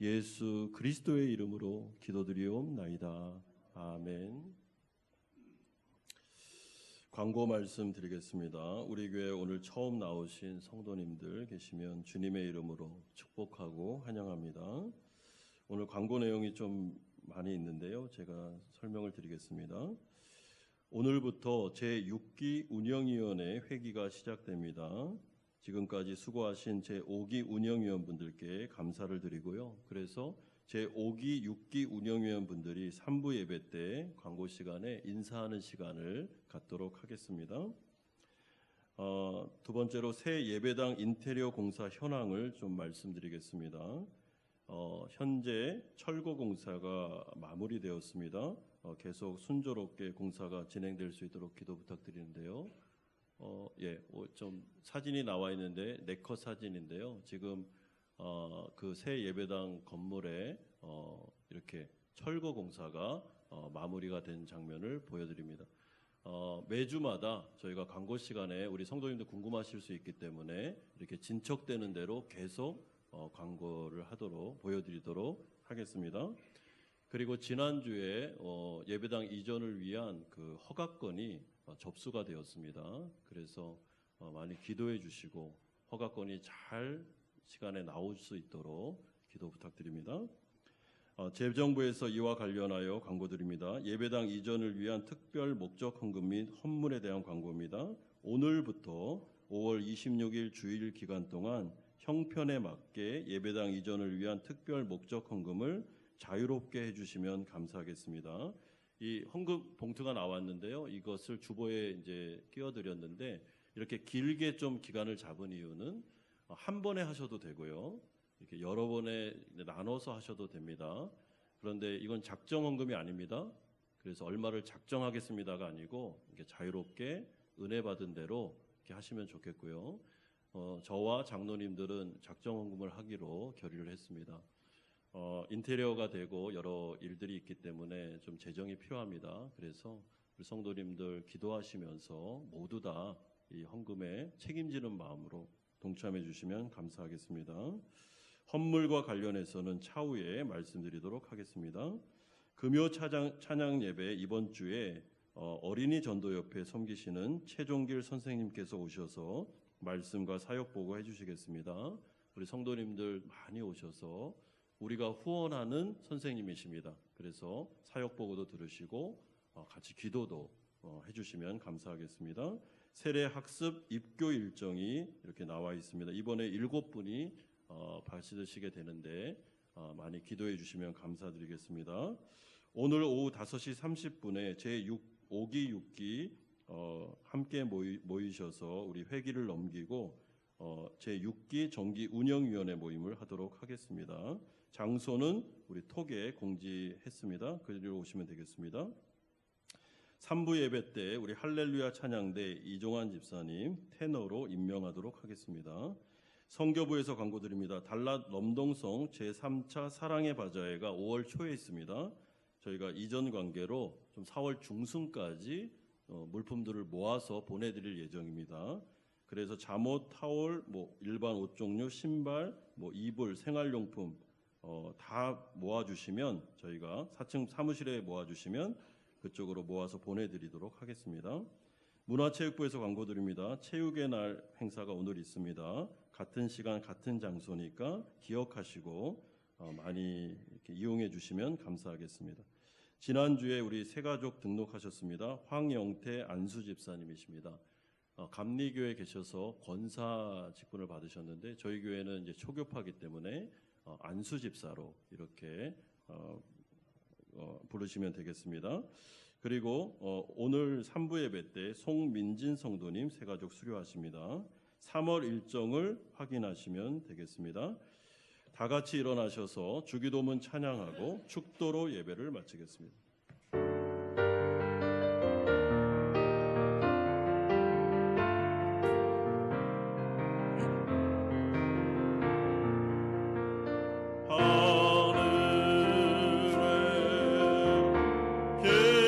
A: 예수 그리스도의 이름으로 기도드리옵나이다. 아멘. 광고 말씀 드리겠습니다. 우리 교회 오늘 처음 나오신 성도님들 계시면 주님의 이름으로 축복하고 환영합니다. 오늘 광고 내용이 좀 많이 있는데요. 제가 설명을 드리겠습니다. 오늘부터 제6기 운영위원회 회기가 시작됩니다. 지금까지 수고하신 제5기 운영위원분들께 감사를 드리고요. 그래서 제5기, 6기 운영위원분들이 3부 예배 때 광고 시간에 인사하는 시간을 갖도록 하겠습니다. 두 번째로 새 예배당 인테리어 공사 현황을 좀 말씀드리겠습니다. 현재 철거 공사가 마무리되었습니다. 계속 순조롭게 공사가 진행될 수 있도록 기도 부탁드리는데요. 좀 사진이 나와 있는데 네컷 사진인데요. 지금 그 새 예배당 건물에 이렇게 철거 공사가 마무리가 된 장면을 보여드립니다. 매주마다 저희가 광고 시간에 우리 성도님들 궁금하실 수 있기 때문에 이렇게 진척되는 대로 계속 광고를 하도록 보여드리도록 하겠습니다. 그리고 지난주에 예배당 이전을 위한 그 허가건이 접수가 되었습니다. 그래서 많이 기도해 주시고 허가건이 잘 시간에 나올 수 있도록 기도 부탁드립니다. 재정부에서 이와 관련하여 광고드립니다. 예배당 이전을 위한 특별 목적 헌금 및 헌물에 대한 광고입니다. 오늘부터 5월 26일 주일 기간 동안 형편에 맞게 예배당 이전을 위한 특별 목적 헌금을 자유롭게 해주시면 감사하겠습니다. 이 헌금 봉투가 나왔는데요. 이것을 주보에 이제 끼워드렸는데 이렇게 길게 좀 기간을 잡은 이유는 한 번에 하셔도 되고요. 이렇게 여러 번에 나눠서 하셔도 됩니다. 그런데 이건 작정 헌금이 아닙니다. 그래서 얼마를 작정하겠습니다가 아니고 이렇게 자유롭게 은혜 받은 대로 이렇게 하시면 좋겠고요. 저와 장로님들은 작정 헌금을 하기로 결의를 했습니다. 인테리어가 되고 여러 일들이 있기 때문에 좀 재정이 필요합니다. 그래서 우리 성도님들 기도하시면서 모두 다 이 헌금에 책임지는 마음으로 동참해 주시면 감사하겠습니다. 헌물과 관련해서는 차후에 말씀드리도록 하겠습니다. 금요 찬양 예배 이번 주에 어린이 전도협회 섬기시는 최종길 선생님께서 오셔서 말씀과 사역 보고 해주시겠습니다. 우리 성도님들 많이 오셔서 우리가 후원하는 선생님이십니다. 그래서 사역 보고도 들으시고 같이 기도도 해주시면 감사하겠습니다. 세례 학습 입교 일정이 이렇게 나와 있습니다. 이번에 7분이 받으시게 되는데 많이 기도해 주시면 감사드리겠습니다. 오늘 오후 5시 30분에 제5기 6기 함께 모이셔서 우리 회기를 넘기고 제6기 정기 운영위원회 모임을 하도록 하겠습니다. 장소는 우리 톡에 공지했습니다. 그리로 오시면 되겠습니다. 3부 예배 때 우리 할렐루야 찬양대 이종환 집사님 테너로 임명하도록 하겠습니다. 성교부에서 광고드립니다. 달랏 넘동성 제3차 사랑의 바자회가 5월 초에 있습니다. 저희가 이전 관계로 좀 4월 중순까지 물품들을 모아서 보내드릴 예정입니다. 그래서 잠옷, 타올, 일반 옷 종류, 신발, 이불, 생활용품 다 모아주시면 저희가 4층 사무실에 모아주시면 그쪽으로 모아서 보내드리도록 하겠습니다. 문화체육부에서 광고드립니다. 체육의 날 행사가 오늘 있습니다. 같은 시간 같은 장소니까 기억하시고 많이 이렇게 이용해 주시면 감사하겠습니다. 지난주에 우리 새가족 등록하셨습니다. 황영태 안수 집사님이십니다. 감리교에 계셔서 권사 직분을 받으셨는데 저희 교회는 이제 초교파기 때문에 안수 집사로 이렇게 부르시면 되겠습니다. 그리고 오늘 3부 예배 때 송민진 성도님 새가족 수료하십니다. 3월 일정을 확인하시면 되겠습니다. 다 같이 일어나셔서 주기도문 찬양하고 축도로 예배를 마치겠습니다. 하늘에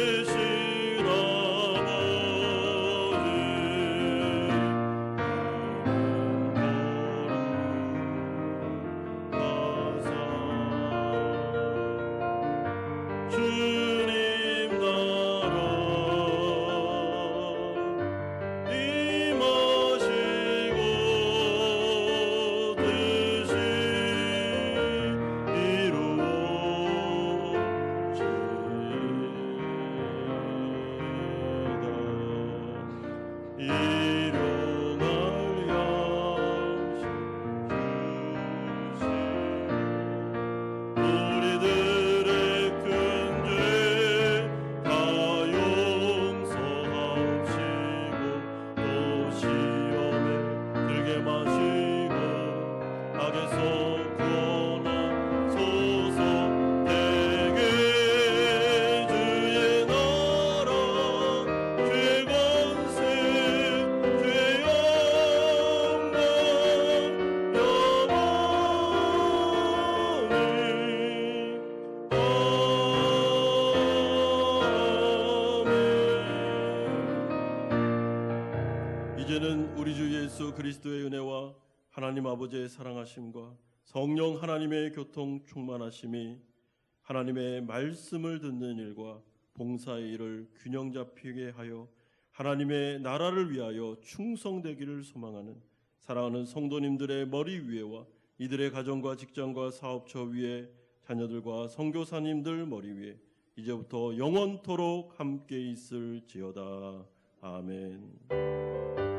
A: 일용할 양식 주시고 우리들의 큰 죄 다 용서하시고 또 시험에 들게 마시고 악에서 구원하소서. 대개 주의 나라 주의 권세 주의 영광 영원히. 이제는 우리 주 예수 그리스도의 은혜와 하나님 아버지의 사랑하심과 성령 하나님의 교통 충만하심이 하나님의 말씀을 듣는 일과 봉사의 일을 균형 잡히게 하여 하나님의 나라를 위하여 충성되기를 소망하는 사랑하는 성도님들의 머리 위에와 이들의 가정과 직장과 사업처 위에 자녀들과 선교사님들 머리 위에 이제부터 영원토록 함께 있을지어다. 아멘.